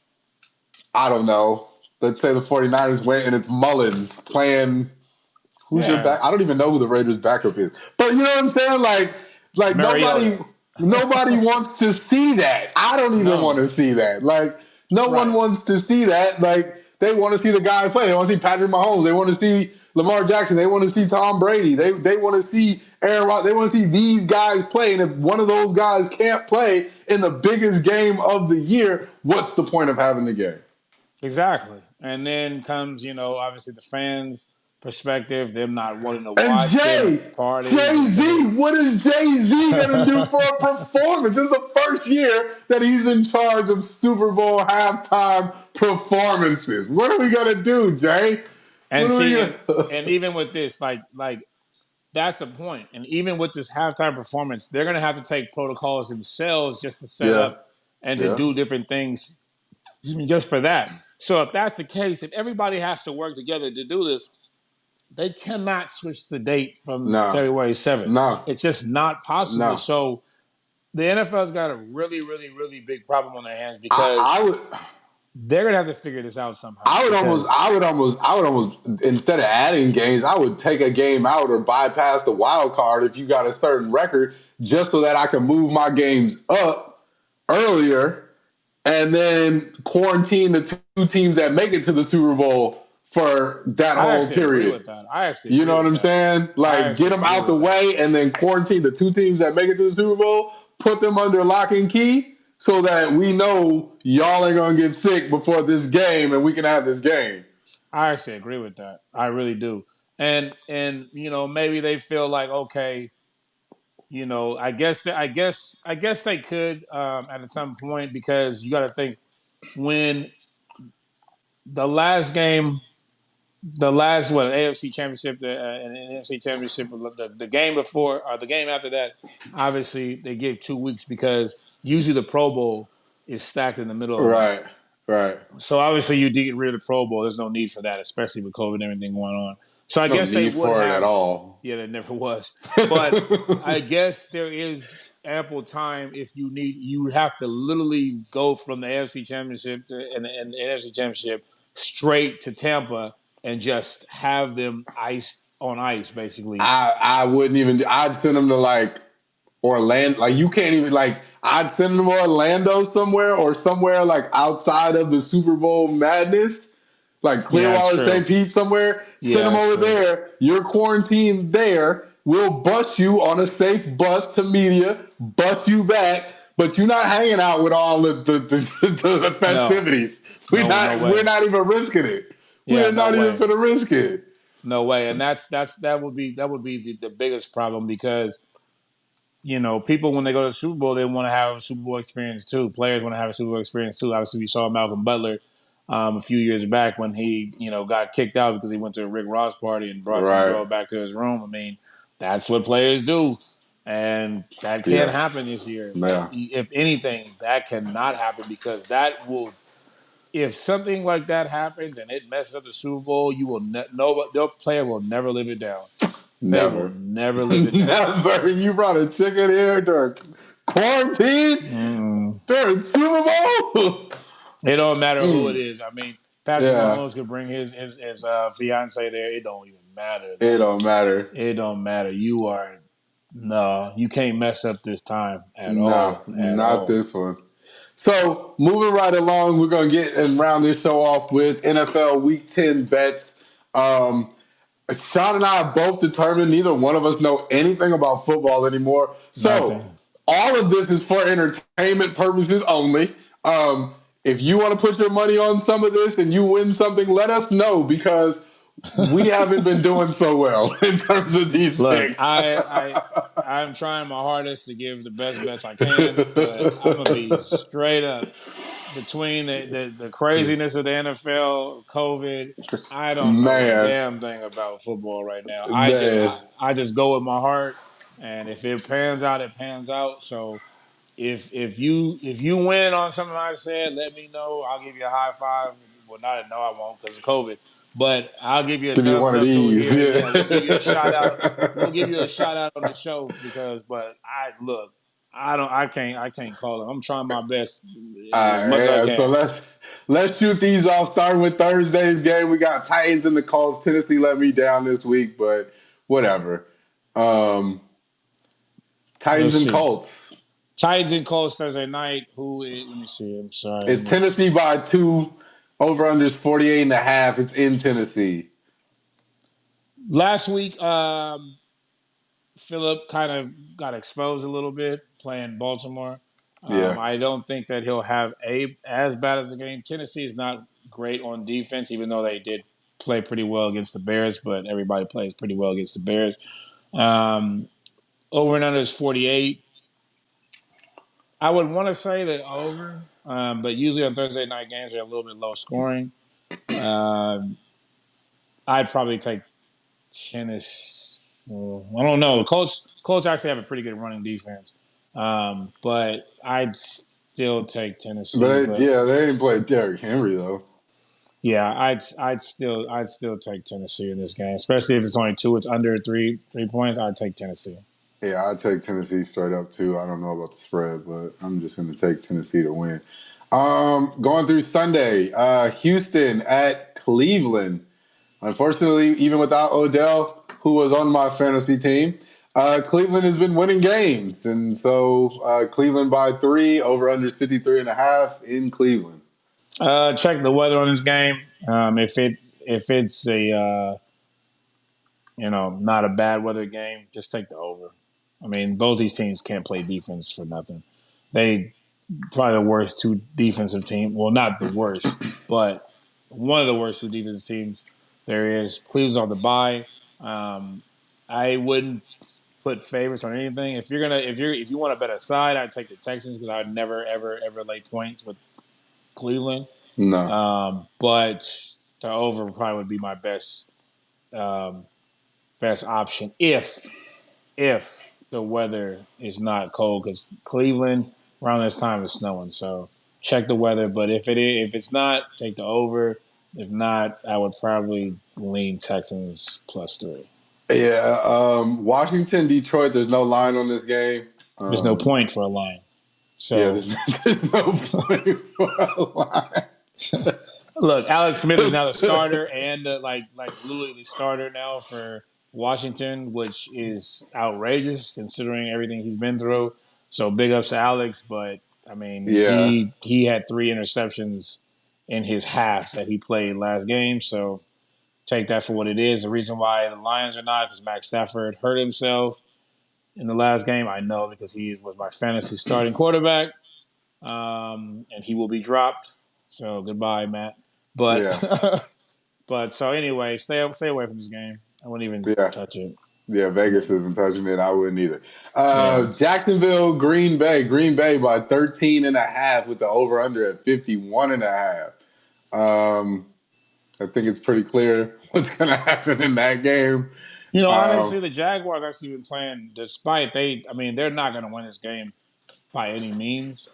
I don't know, let's say the 49ers went and it's Mullins playing. Who's your back? I don't even know who the Raiders' backup is. But you know what I'm saying? Like nobody wants to see that. I don't even want to see that. Like, no one wants to see that. Like, they want to see the guy play. They want to see Patrick Mahomes. They want to see Lamar Jackson. They want to see Tom Brady. They want to see Aaron Rodgers. They want to see these guys play. And if one of those guys can't play in the biggest game of the year, what's the point of having the game? Exactly. And then comes, obviously the fans' perspective, them not wanting to And watch them at parties and Jay-Z, everything. what is Jay-Z going to do for a performance? This is the first year that he's in charge of Super Bowl halftime performances. What are we going to do, Jay? And see, and even with this, like that's the point. And even with this halftime performance, they're going to have to take protocols themselves just to set Yeah. up and to do different things just for that. So if that's the case, if everybody has to work together to do this, they cannot switch the date from No. February 7th. No. It's just not possible. No. So the NFL's got a really, really, really big problem on their hands because they're going to have to figure this out somehow. I would almost instead of adding games, I would take a game out or bypass the wild card if you got a certain record, just so that I can move my games up earlier and then quarantine the two teams that make it to the Super Bowl for that whole period. Agree with that. I actually, you know what I'm saying? Like, get them out the way and then quarantine the two teams that make it to the Super Bowl, put them under lock and key, so that we know y'all ain't gonna get sick before this game and we can have this game. I actually agree with that. I really do. And maybe they feel like, okay, I guess they could at some point, because you got to think when the last game, AFC Championship, and NFC Championship, the game before or the game after that, obviously they give 2 weeks because usually the Pro Bowl is stacked in the middle of that. Right. So obviously you did get rid of the Pro Bowl. There's no need for that, especially with COVID and everything going on. So I guess they would have it at all. Yeah, there never was. But I guess there is ample time if you need. You would have to literally go from the AFC Championship and the NFC Championship straight to Tampa and just have them on ice, basically. I wouldn't even. I'd send them to like Orlando. Like, you can't even like. I'd send them to Orlando somewhere or somewhere like outside of the Super Bowl madness, like Clearwater, St. Pete, somewhere. Send them over there. You're quarantined there. We'll bus you on a safe bus to media, bus you back, but you're not hanging out with all the festivities. We're not even risking it. We're not even going to risk it. No way. And that would be the biggest problem, because people, when they go to the Super Bowl, they want to have a Super Bowl experience too. Players want to have a Super Bowl experience too. Obviously, we saw Malcolm Butler a few years back when he, got kicked out because he went to a Rick Ross party and brought some girl back to his room. I mean, that's what players do. And that can't happen this year. Yeah. If anything, that cannot happen, because that will, if something like that happens and it messes up the Super Bowl, you will the player will never live it down. Never. They will never live it down. Never. You brought a chicken here during quarantine? During Super Bowl? It don't matter who it is. I mean, Patrick Mahomes could bring his fiance there. It don't even matter. It don't matter. It don't matter. You can't mess up this time at all. Not this one. So, moving right along, we're going to get and round this show off with NFL Week 10 bets. Sean and I have both determined neither one of us know anything about football anymore. So, all of this is for entertainment purposes only. If you want to put your money on some of this and you win something, let us know, because we haven't been doing so well in terms of these picks. I'm trying my hardest to give the best bets I can, but I'm going to be straight up. Between the craziness of the NFL, COVID, I don't know a damn thing about football right now. I just go with my heart, and if it pans out, it pans out. So if you win on something I said, let me know. I'll give you a high five. Well, no, I won't because of COVID. But I'll give you a thumbs up to here. Yeah, we'll give you a shout out. We'll give you a shout out on the show I can't call it. I'm trying my best as much as I can. So let's shoot these off. Starting with Thursday's game, we got Titans and the Colts. Tennessee let me down this week, but whatever. Titans and Colts. Titans and Colts Thursday night. Let me see. I'm sorry. It's Tennessee by 2. Over-under is 48.5. It's in Tennessee. Last week, Phillip kind of got exposed a little bit playing Baltimore. Yeah. I don't think that he'll have as bad as a game. Tennessee is not great on defense, even though they did play pretty well against the Bears, but everybody plays pretty well against the Bears. Um, Over and under is 48. I would want to say the over, but usually on Thursday night games they're a little bit low scoring. Um, I'd probably take Tennessee. Well, I don't know. Colts actually have a pretty good running defense, but I'd still take Tennessee. But But yeah, they ain't played Derrick Henry though. yeah, I'd still take Tennessee in this game, especially if it's only two. It's under 3 points. I'd take Tennessee. Yeah, I take Tennessee straight up too. I don't know about the spread, but I'm just going to take Tennessee to win. Going through Sunday, Houston at Cleveland. Unfortunately, even without Odell, who was on my fantasy team, Cleveland has been winning games, and so Cleveland by 3, over under is 53.5 in Cleveland. Check the weather on this game. If it's a not a bad weather game, just take the over. I mean, both these teams can't play defense for nothing. They probably the worst two defensive team. Well, not the worst, but one of the worst two defensive teams there is. Cleveland's on the bye. Um, I wouldn't put favorites on anything. If you want to bet a side, I'd take the Texans because I would never ever lay points with Cleveland. No. But the over probably would be my um, best option if the weather is not cold because Cleveland around this time is snowing. So check the weather. But if it's not, take the over. If not, I would probably lean Texans +3. Yeah, Washington, Detroit. There's no line on this game. There's no point for a line. Yeah, So there's no point for a line. look, Alex Smith is now the starter and literally the starter now for Washington, which is outrageous considering everything he's been through. So big ups to Alex, but I mean Yeah, he had 3 interceptions in his half that he played last game. So take that for what it is. The reason why the Lions are not because Max Stafford hurt himself in the last game. I know because he was my fantasy starting quarterback, and he will be dropped. So goodbye, Matt. But yeah, but so anyway, stay away from this game. I wouldn't even yeah. touch it. Yeah, Vegas isn't touching it. I wouldn't either. Yeah. Jacksonville, Green Bay. Green Bay by 13.5 with the over-under at 51.5. I think it's pretty clear what's going to happen in that game. Honestly, the Jaguars actually been playing despite they're not going to win this game by any means.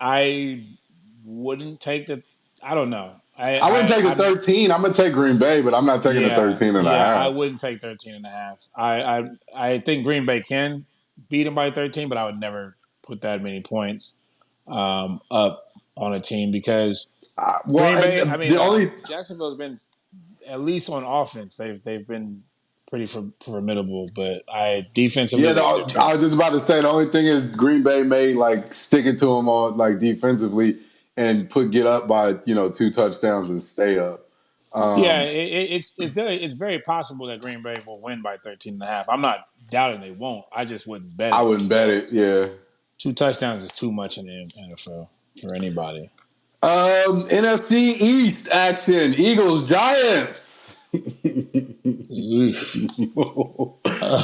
I wouldn't take the. I don't know. I wouldn't take the I'm 13. I'm going to take Green Bay, but I'm not taking the yeah 13 and a yeah. I half. wouldn't take 13.5. I think Green Bay can beat them by 13, but I would never put that many points up on a team because Green Bay. I mean, the only Jacksonville's been at least on offense. They've been pretty formidable, but defensively they're I terrible. was just about to say the only thing is Green Bay may like stick it to them on like defensively and get up by 2 touchdowns and stay up. Yeah, Um, it's very possible that Green Bay will win by 13.5. I'm not doubting they won't. I just wouldn't bet I it wouldn't bet it. because Yeah. 2 touchdowns is too much in the NFL for anybody. NFC East action: Eagles Giants.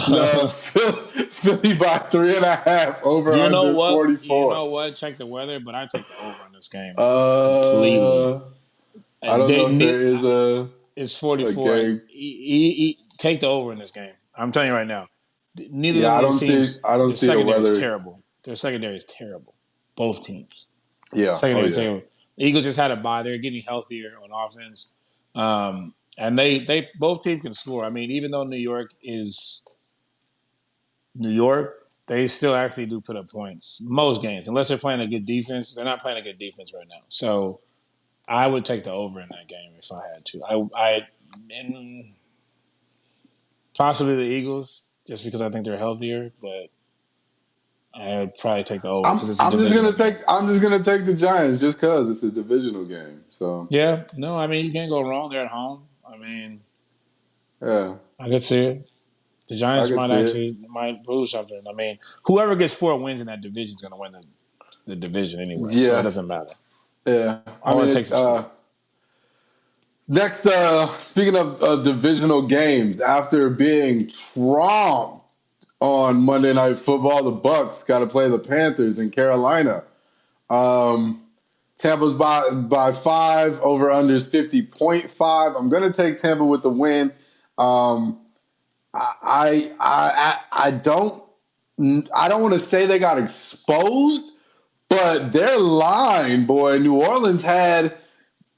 No, Philly by 3.5 over You know under what? 44. Check the weather, but I take the over in this game completely. Uh, I don't know if there is It's a 44. game. Take the over in this game. I'm telling you right now. Neither Yeah, of these teams, I don't their see the secondary is weather. terrible. Their secondary is terrible. Both teams. Yeah. Oh Secondary is yeah. terrible. The Eagles just had a bye. They're getting healthier on offense. And they both teams can score. I mean, even though New York is New York, they still actually do put up points most games, unless they're playing a good defense. They're not playing a good defense right now, so I would take the over in that game if I had to. And possibly the Eagles, just because I think they're healthier, but I'd probably take the over because it's a divisional game. I'm just gonna take the Giants just because it's a divisional game. So Yeah, no, I mean you can't go wrong. They're at home. I mean, yeah. I could see it. The I Giants can see it. might prove something. I mean, whoever gets 4 wins in that division is going to win the division anyway, so it Yeah, doesn't matter. yeah. I All it mean, takes is 4. next, speaking of divisional games, after being tromped on Monday Night Football, the Bucks got to play the Panthers in Carolina. Um, Tampa's by 5, over unders 50.5. I'm gonna take Tampa with the win. Um, I don't want to say they got exposed, but their line, boy, New Orleans had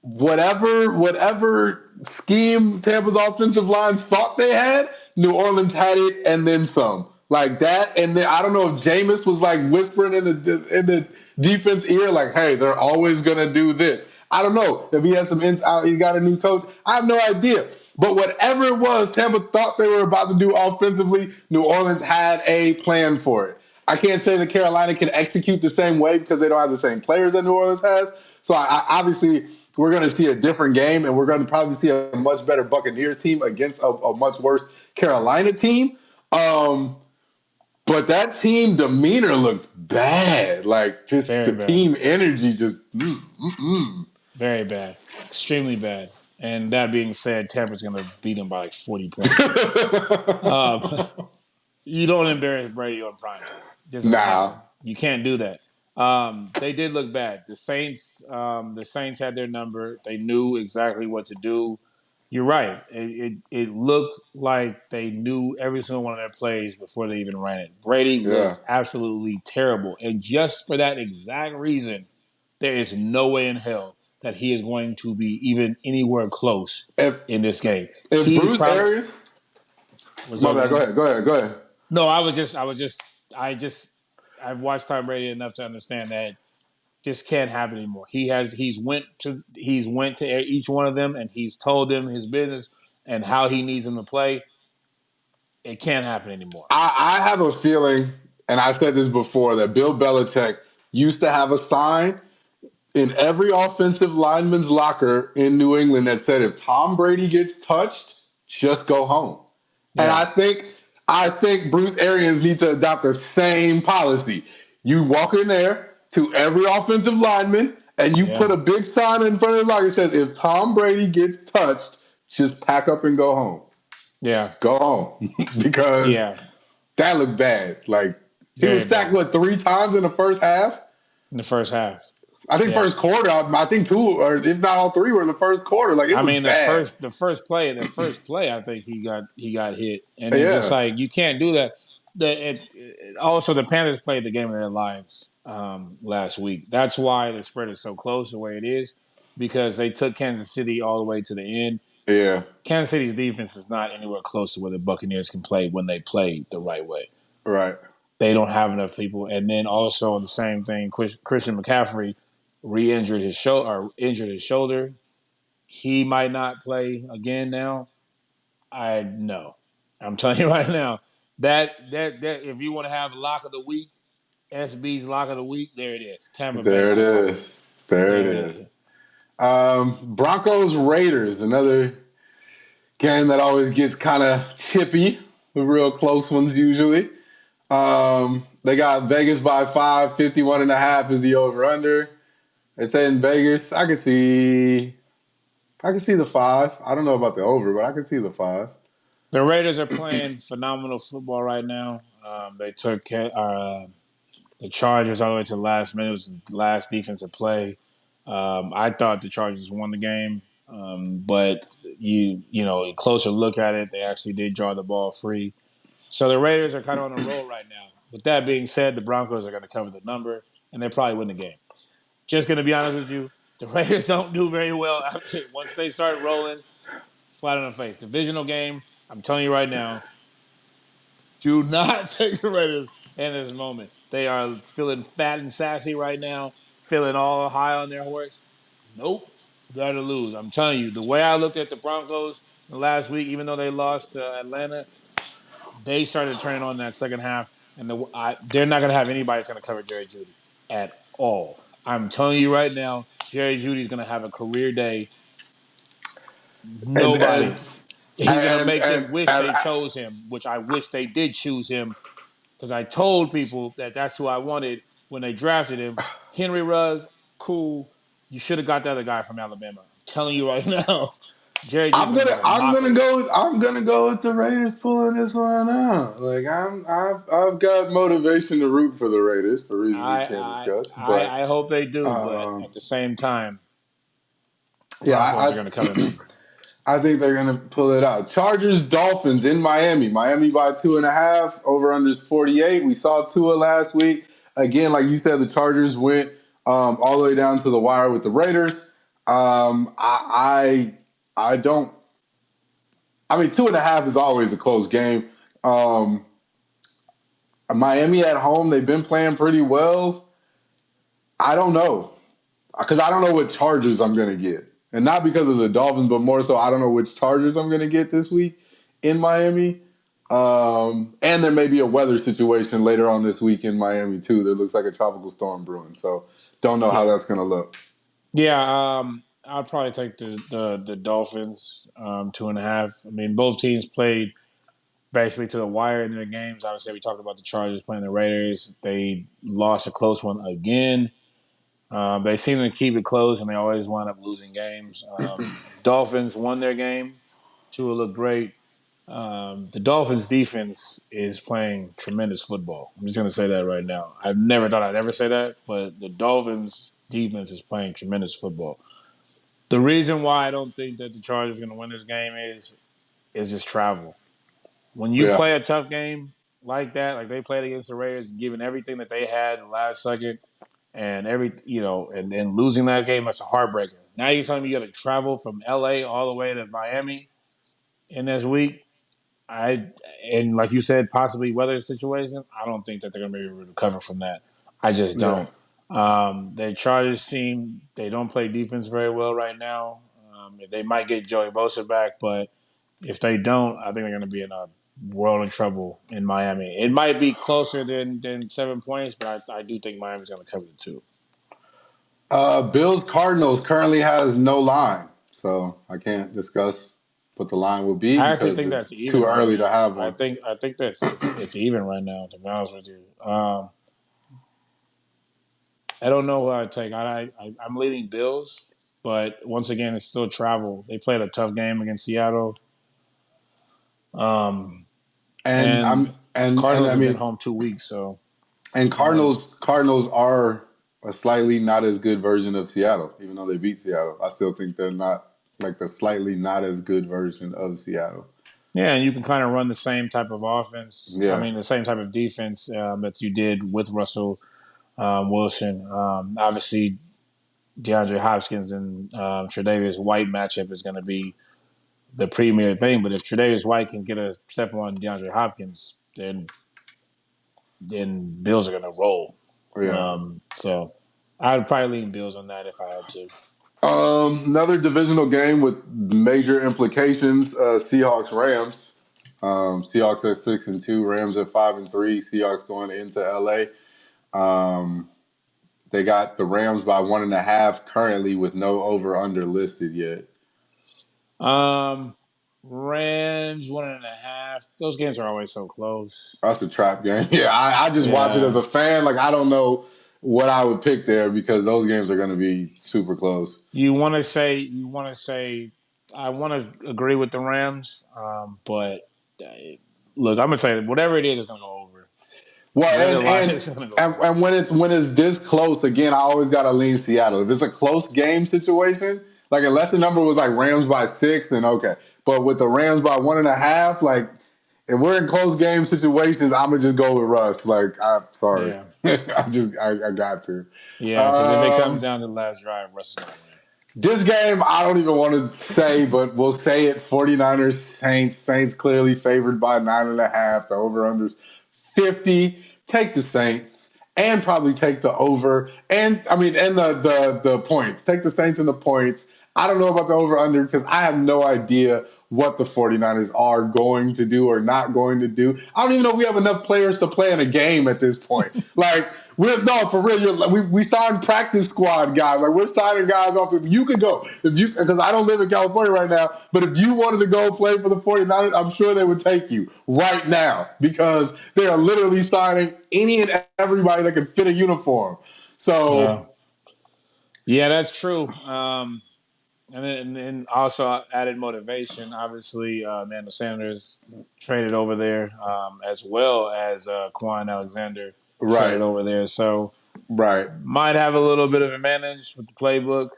whatever scheme Tampa's offensive line thought they had, New Orleans had it and then some. Like that, and then I don't know if Jameis was like whispering in the defense ear, like, "Hey, they're always gonna do this." I don't know if he has some out. He got a new coach. I have no idea. But whatever it was, Tampa thought they were about to do offensively. New Orleans had a plan for it. I can't say that Carolina can execute the same way because they don't have the same players that New Orleans has. So I obviously we're going to see a different game, and we're going to probably see a much better Buccaneers team against a much worse Carolina team. But that team demeanor looked bad. Like just Very the bad. team energy just. Very bad. Extremely bad. And that being said, Tampa's going to beat them by like 40 points. Um, you don't embarrass Brady on prime time. It just doesn't happen. Nah. You can't do that. They did look bad. The Saints had their number. They knew exactly what to do. You're right. It looked like they knew every single one of their plays before they even ran it. Brady Yeah. looked absolutely terrible. And just for that exact reason, there is no way in hell that he is going to be even anywhere close If in this game. if He Bruce probably Arians, was my over. bad. Go ahead. No, I've watched Tom Brady enough to understand that this can't happen anymore. He's went to each one of them and he's told them his business and how he needs them to play. It can't happen anymore. I have a feeling, and I said this before, that Bill Belichick used to have a sign in every offensive lineman's locker in New England that said, "If Tom Brady gets touched, just go home." And Yeah, I think Bruce Arians needs to adopt the same policy. You walk in there to every offensive lineman and you put yeah, a big sign in front of the locker that says, "If Tom Brady gets touched, just pack up and go home. yeah, Just go home." Because yeah. that looked bad. Like he Very was sacked bad 3 times in the first half. in the first half. I think Yeah. first quarter. I think 2, or if not all 3, were in the first quarter. Like it I was mean bad. the first play, I think he got hit, and it's just Yeah, like you can't do that. Also the Panthers played the game of their lives last week. That's why the spread is so close the way it is because they took Kansas City all the way to the end. yeah, Kansas City's defense is not anywhere close to where the Buccaneers can play when they play the right way. right. They don't have enough people, and then also the same thing. Christian McCaffrey re-injured his shoulder or injured his shoulder. He might not play again now. I know. I'm telling you right now. That if you want to have lock of the week, SB's lock of the week, there it is. Tampa Bay There it by 5. is. There it There it is. is. Broncos Raiders, another game that always gets kind of chippy. The real close ones usually. They got Vegas by 5. 51.5 is the over under. It's in Vegas. I can see the 5. I don't know about the over, but I can see the 5. The Raiders are playing phenomenal football right now. They took the Chargers all the way to the last minute. It was the last defensive play. I thought the Chargers won the game, but a closer look at it, they actually did draw the ball free. So the Raiders are kind of on a roll right now. With that being said, the Broncos are going to cover the number, and they probably win the game. Just going to be honest with you, the Raiders don't do very well once they start rolling flat on the face. Divisional game, I'm telling you right now, do not take the Raiders in this moment. They are feeling fat and sassy right now, feeling all high on their horse. Nope, better lose. I'm telling you, the way I looked at the Broncos the last week, even though they lost to Atlanta, they started turning on that second half, and they're not going to have anybody that's going to cover Jerry Jeudy at all. I'm telling you right now, Jerry Jeudy's going to have a career day. And Nobody. He's gonna and make and them wish and they chose him, which I wish they did choose him because I told people that that's who I wanted when they drafted him. Henry Ruggs, cool. You should have got the other guy from Alabama. I'm telling you right now, Jerry Judy's I'm gonna gonna make a I'm mock of gonna him. go I'm gonna go with the Raiders pulling this one out. Like I've got motivation to root for the Raiders for reasons we I can't I discuss. I, But I hope they do, but um, at the same time, yeah, Broncos are gonna come in there. I think they're gonna pull it out. Chargers Dolphins in Miami. Miami by 2.5. Over unders 48. We saw Tua last week. Again, like you said, the Chargers went all the way down to the wire with the Raiders. I don't. I mean, 2.5 is always a close game. Um, Miami at home, they've been playing pretty well. I don't know because I don't know what Chargers I'm going to get, and not because of the Dolphins, but more so I don't know which Chargers I'm going to get this week in Miami. And there may be a weather situation later on this week in Miami too. There looks like a tropical storm brewing, so don't know how Yeah, that's going to look. yeah. I'll probably take the Dolphins 2.5. I mean, both teams played basically to the wire in their games. Obviously, we talked about the Chargers playing the Raiders. They lost a close one again. They seem to keep it close, and they always wind up losing games. Dolphins won their game. Tua looked great. The Dolphins' defense is playing tremendous football. I'm just going to say that right now. I've never thought I'd ever say that, but the Dolphins' defense is playing tremendous football. The reason why I don't think that the Chargers are going to win this game is just travel. When you Yeah, play a tough game like that, like they played against the Raiders, giving everything that they had in the last second, and and losing that game, that's a heartbreaker. Now you're telling me you got to travel from LA all the way to Miami in this week. I and like you said, possibly weather situation. I don't think that they're going to be able to recover from that. I just yeah. don't. The Chargers team, they don't play defense very well right now. They might get Joey Bosa back, but if they don't, I think they're going to be in a world of trouble in Miami. It might be closer than 7 points, but I do think Miami's going to cover the two. Bills Cardinals currently has no line, so I can't discuss what the line will be I actually because think that's it's even too right early to now. have I one. think I think that's it's even right now. To be honest with you, I don't know who I take. I'm leading Bills, but once again, it's still travel. They played a tough game against Seattle, um, And I'm and and Cardinals I have been mean home 2 weeks. So and um, Cardinals are a slightly not as good version of Seattle, even though they beat Seattle. I still think they're not like the slightly not as good version of Seattle. yeah, and you can kind of run the same type of offense. I Yeah. mean, the same type of defense that you did with Russell Wilson. Obviously, DeAndre Hopkins and Tre'Davious White matchup is going to be the premier thing. But if Tre'Davious White can get a step on DeAndre Hopkins, then Bills are going to roll. Yeah. So I'd probably lean Bills on that if I had to. Another divisional game with major implications. Seahawks Rams. Seahawks at 6-2. Rams at 5-3. Seahawks going into LA. Um, they got the Rams by 1.5 currently with no over under listed yet. Um, Rams 1.5. Those games are always so close. That's a trap game. Yeah, I just watch it as Yeah, a fan. Like I don't know what I would pick there because those games are going to be super close. you want to say. I want to agree with the Rams, but look, I'm gonna say whatever it is, it's gonna go over. Well, Win or lie, and it's gonna go and, over. and when it's this close, again, I always got to lean Seattle. If it's a close game situation, like unless the number was like Rams by 6, and okay, but with the Rams by 1.5, like if we're in close game situations, I'm gonna just go with Russ. Like I'm sorry, Yeah, I got to. yeah, because if it comes Um, down to the last drive, Russ is gonna win. This game, I don't even want to say, but we'll say it. 49ers, Saints. Saints clearly favored by 9.5. The over-unders 50. Take the Saints and probably take the over. And, I mean, and the points. Take the Saints and the points. I don't know about the over-under because I have no idea what the 49ers are going to do or not going to do. I don't even know if we have enough players to play in a game at this point. Like, No, for real. We signed practice squad guys. Like we're signing guys off. You could go if you because I don't live in California right now. But if you wanted to go play for the 49ers, I'm sure they would take you right now because they are literally signing any and everybody that can fit a uniform. So Yeah, that's true. And then also added motivation. Obviously, Emmanuel Sanders traded over there, as well as Quan Alexander traded right, over there. So right. might have a little bit of advantage with the playbook.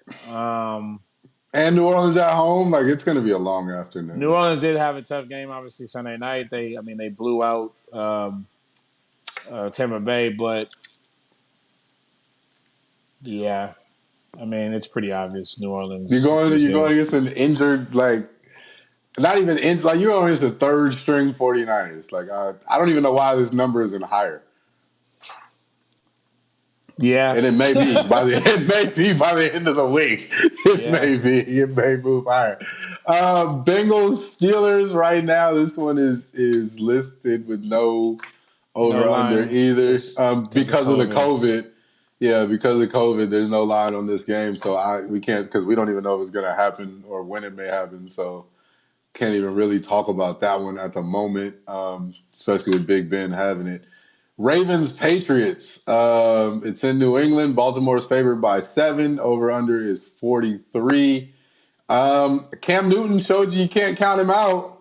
And New Orleans at home, like it's going to be a long New afternoon. Orleans did have a tough game, obviously Sunday night. They blew out Tampa Bay, but yeah, I mean it's pretty obvious New Orleans is You're going good. against an injured like not even in like you're going against a third string 49ers. Like I don't even know why this number isn't higher. Yeah, And it may be by the it may be by the end of the week. yeah, It may move higher. Bengals Steelers right now. This one is listed with no no over under line either just because of because of the COVID. COVID. Yeah, because of COVID, there's no line on this game, so we can't because we don't even know if it's going to happen or when it may happen. So can't even really talk about that one at the moment, especially with Big Ben having it. Ravens Patriots. It's in New England. Baltimore is favored by 7. Over under is 43. Cam Newton showed you can't count him out.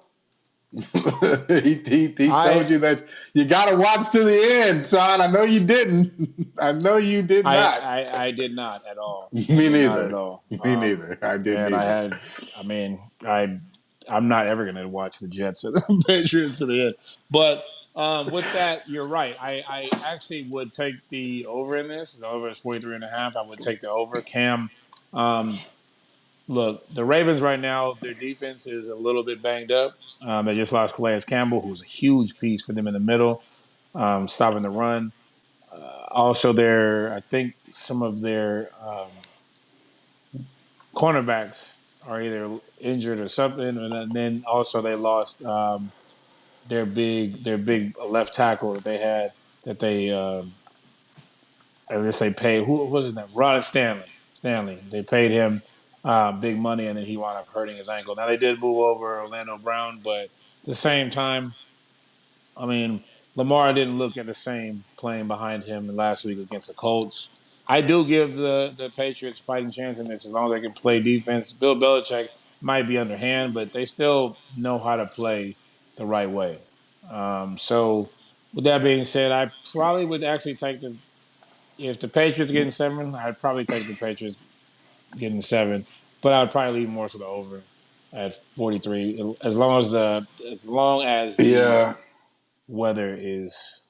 He I showed you that you got to watch to the end, Sean. I know you didn't. I know you did I, not. I I did not at all. I Me did not at neither. all. Me neither. I didn't And I either. had, I mean, I'm not ever going to watch the Jets or the Patriots to the end. But with that, you're right. I actually would take the over in this. The over is 43 and a half. I would take the over. Cam, um, look, the Ravens right now, their defense is a little bit banged up. They just lost Calais Campbell, who's a huge piece for them in the middle, stopping the run. Also, I think some of their cornerbacks are either injured or something, and then also they lost their big left tackle that they had that they I guess they paid who was his name Ron Stanley. They paid him big money, and then he wound up hurting his ankle. Now they did move over Orlando Brown, but at the same time, I mean, Lamar didn't look at the same playing behind him last week against the Colts. I do give the Patriots fighting chance in this as long as they can play defense. Bill Belichick might be underhand, but they still know how to play the right way. So, with that being said, I probably would actually take the if the Patriots getting 7, I'd probably take the Patriots getting 7, but I would probably leave more to the over at 43 as long as the Yeah. weather is,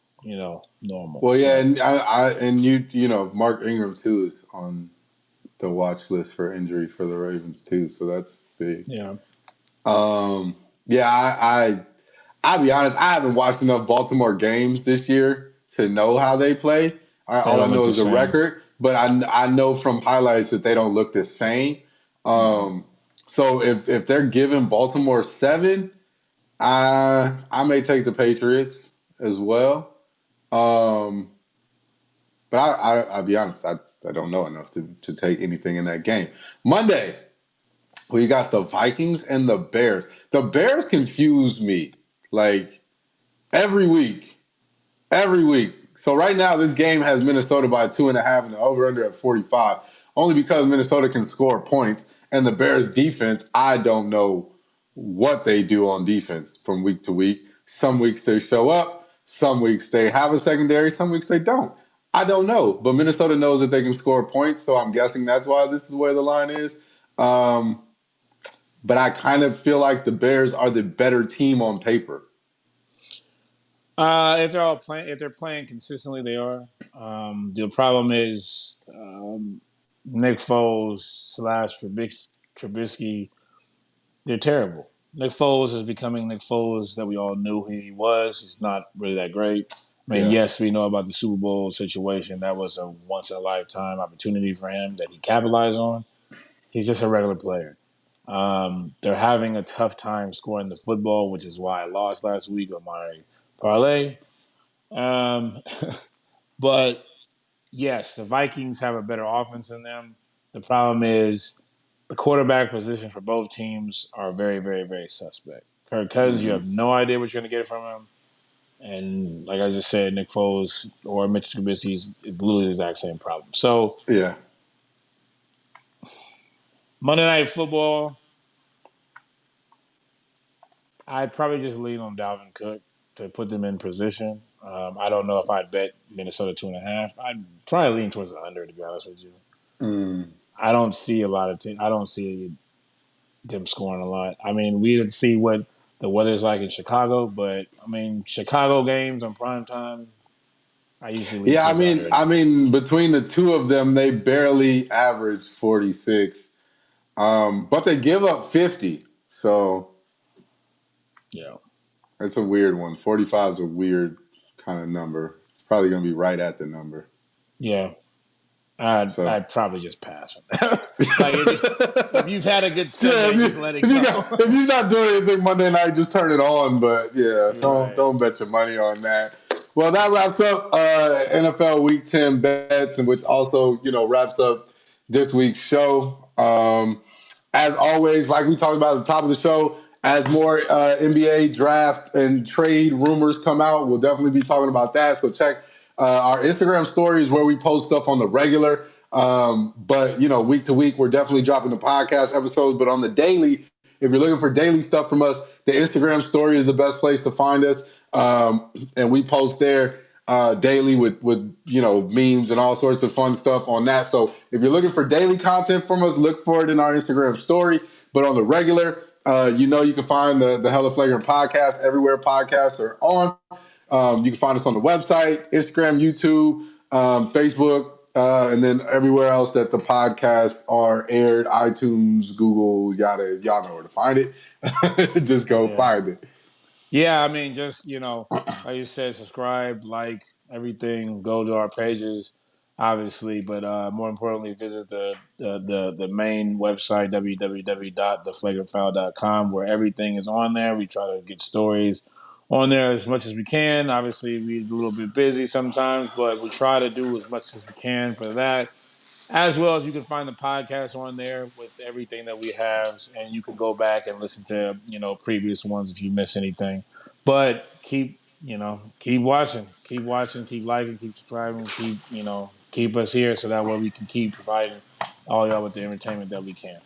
normal. Well, yeah, But and and you know Mark Ingram too is on the watch list for injury for the Ravens too, so that's big. yeah, Um, yeah, I'll be honest, I haven't watched enough Baltimore games this year to know how they play. they All I don't look know the is the same. record, but I know from highlights that they don't look the same. Mm-mm. Um, so if they're giving Baltimore 7, I may take the Patriots as well. Um, but I'll be honest, I don't know enough to take anything in that game. Monday, we got the Vikings and the Bears. The Bears confused me like every week, every week. So right now, this game has Minnesota by 2.5 and the over under at 45. Only because Minnesota can score points and the Bears defense, I don't know what they do on defense from week to week. Some weeks they show up, some weeks they have a secondary, some weeks they don't. I don't know, but Minnesota knows that they can score points, so I'm guessing that's why this is where the line is. Um, but I kind of feel like the Bears are the better team on paper. If they're playing consistently, they are. The problem is Nick Foles slash Trubisky. They're terrible. Nick Foles is becoming Nick Foles that we all knew he was. He's not really that great. I mean, Yeah. yes, we know about the Super Bowl situation. That was a once in a lifetime opportunity for him that he capitalized on. He's just a regular player. They're having a tough time scoring the football, which is why I lost last week on my parlay. Um, but yes, the Vikings have a better offense than them. The problem is the quarterback position for both teams are very, very, very suspect. Kirk Cousins, you Mm-hmm. have no idea what you're going to get from him. And like I just said, Nick Foles or Mitch Trubisky is literally the exact same problem. So Yeah. Monday Night Football, I'd probably just lean on Dalvin Cook to put them in position. I don't know if I'd bet Minnesota 2.5. I'd probably lean towards the under, to be honest with you. Mm. I don't see a lot of I don't see them scoring a lot. I mean, we would see what the weather's like in Chicago, but I mean, Chicago games on prime time, I usually lean Yeah, towards the under I anyway. mean, between the two of them, they barely average 46, but they give up 50. So Yeah, it's a weird one. 45 is a weird kind of number. It's probably going to be right at the number. yeah. I'd So I'd probably just pass on that. Like if yeah, you've had a good Sunday, just let it if go. you're not doing anything Monday night, just turn it on. But yeah, You're right. don't bet your money on that. Well, that wraps up NFL Week 10 bets, and which also wraps up this week's show. As always, like we talked about at the top of the show, as more NBA draft and trade rumors come out, we'll definitely be talking about that. So check our Instagram stories where we post stuff on the regular. But week to week, we're definitely dropping the podcast episodes. But on the daily, if you're looking for daily stuff from us, the Instagram story is the best place to find us. And we post there daily with memes and all sorts of fun stuff on that. So if you're looking for daily content from us, look for it in our Instagram story. But on the regular, you can find the Hella Flagrant podcast everywhere podcasts are on. You can find us on the website, Instagram, YouTube, Facebook, and then everywhere else that the podcasts are aired, iTunes, Google, y'all know where to find it. Just go Yeah. find it. Yeah, I mean, just like you said, subscribe, like everything, go to our pages, obviously, but more importantly, visit the main website www.theflagrantfile.com where everything is on there. We try to get stories on there as much as we can. Obviously, we're a little bit busy sometimes, but we try to do as much as we can for that. As well as you can find the podcast on there with everything that we have, and you can go back and listen to previous ones if you miss anything. But keep watching, keep liking, keep subscribing, keep us here so that way we can keep providing all y'all with the entertainment that we can.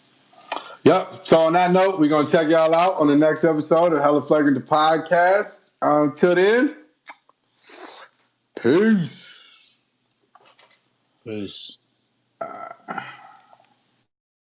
Yep. So on that note, we're gonna check y'all out on the next episode of Hella Flagrant the podcast. Until then, peace. Peace.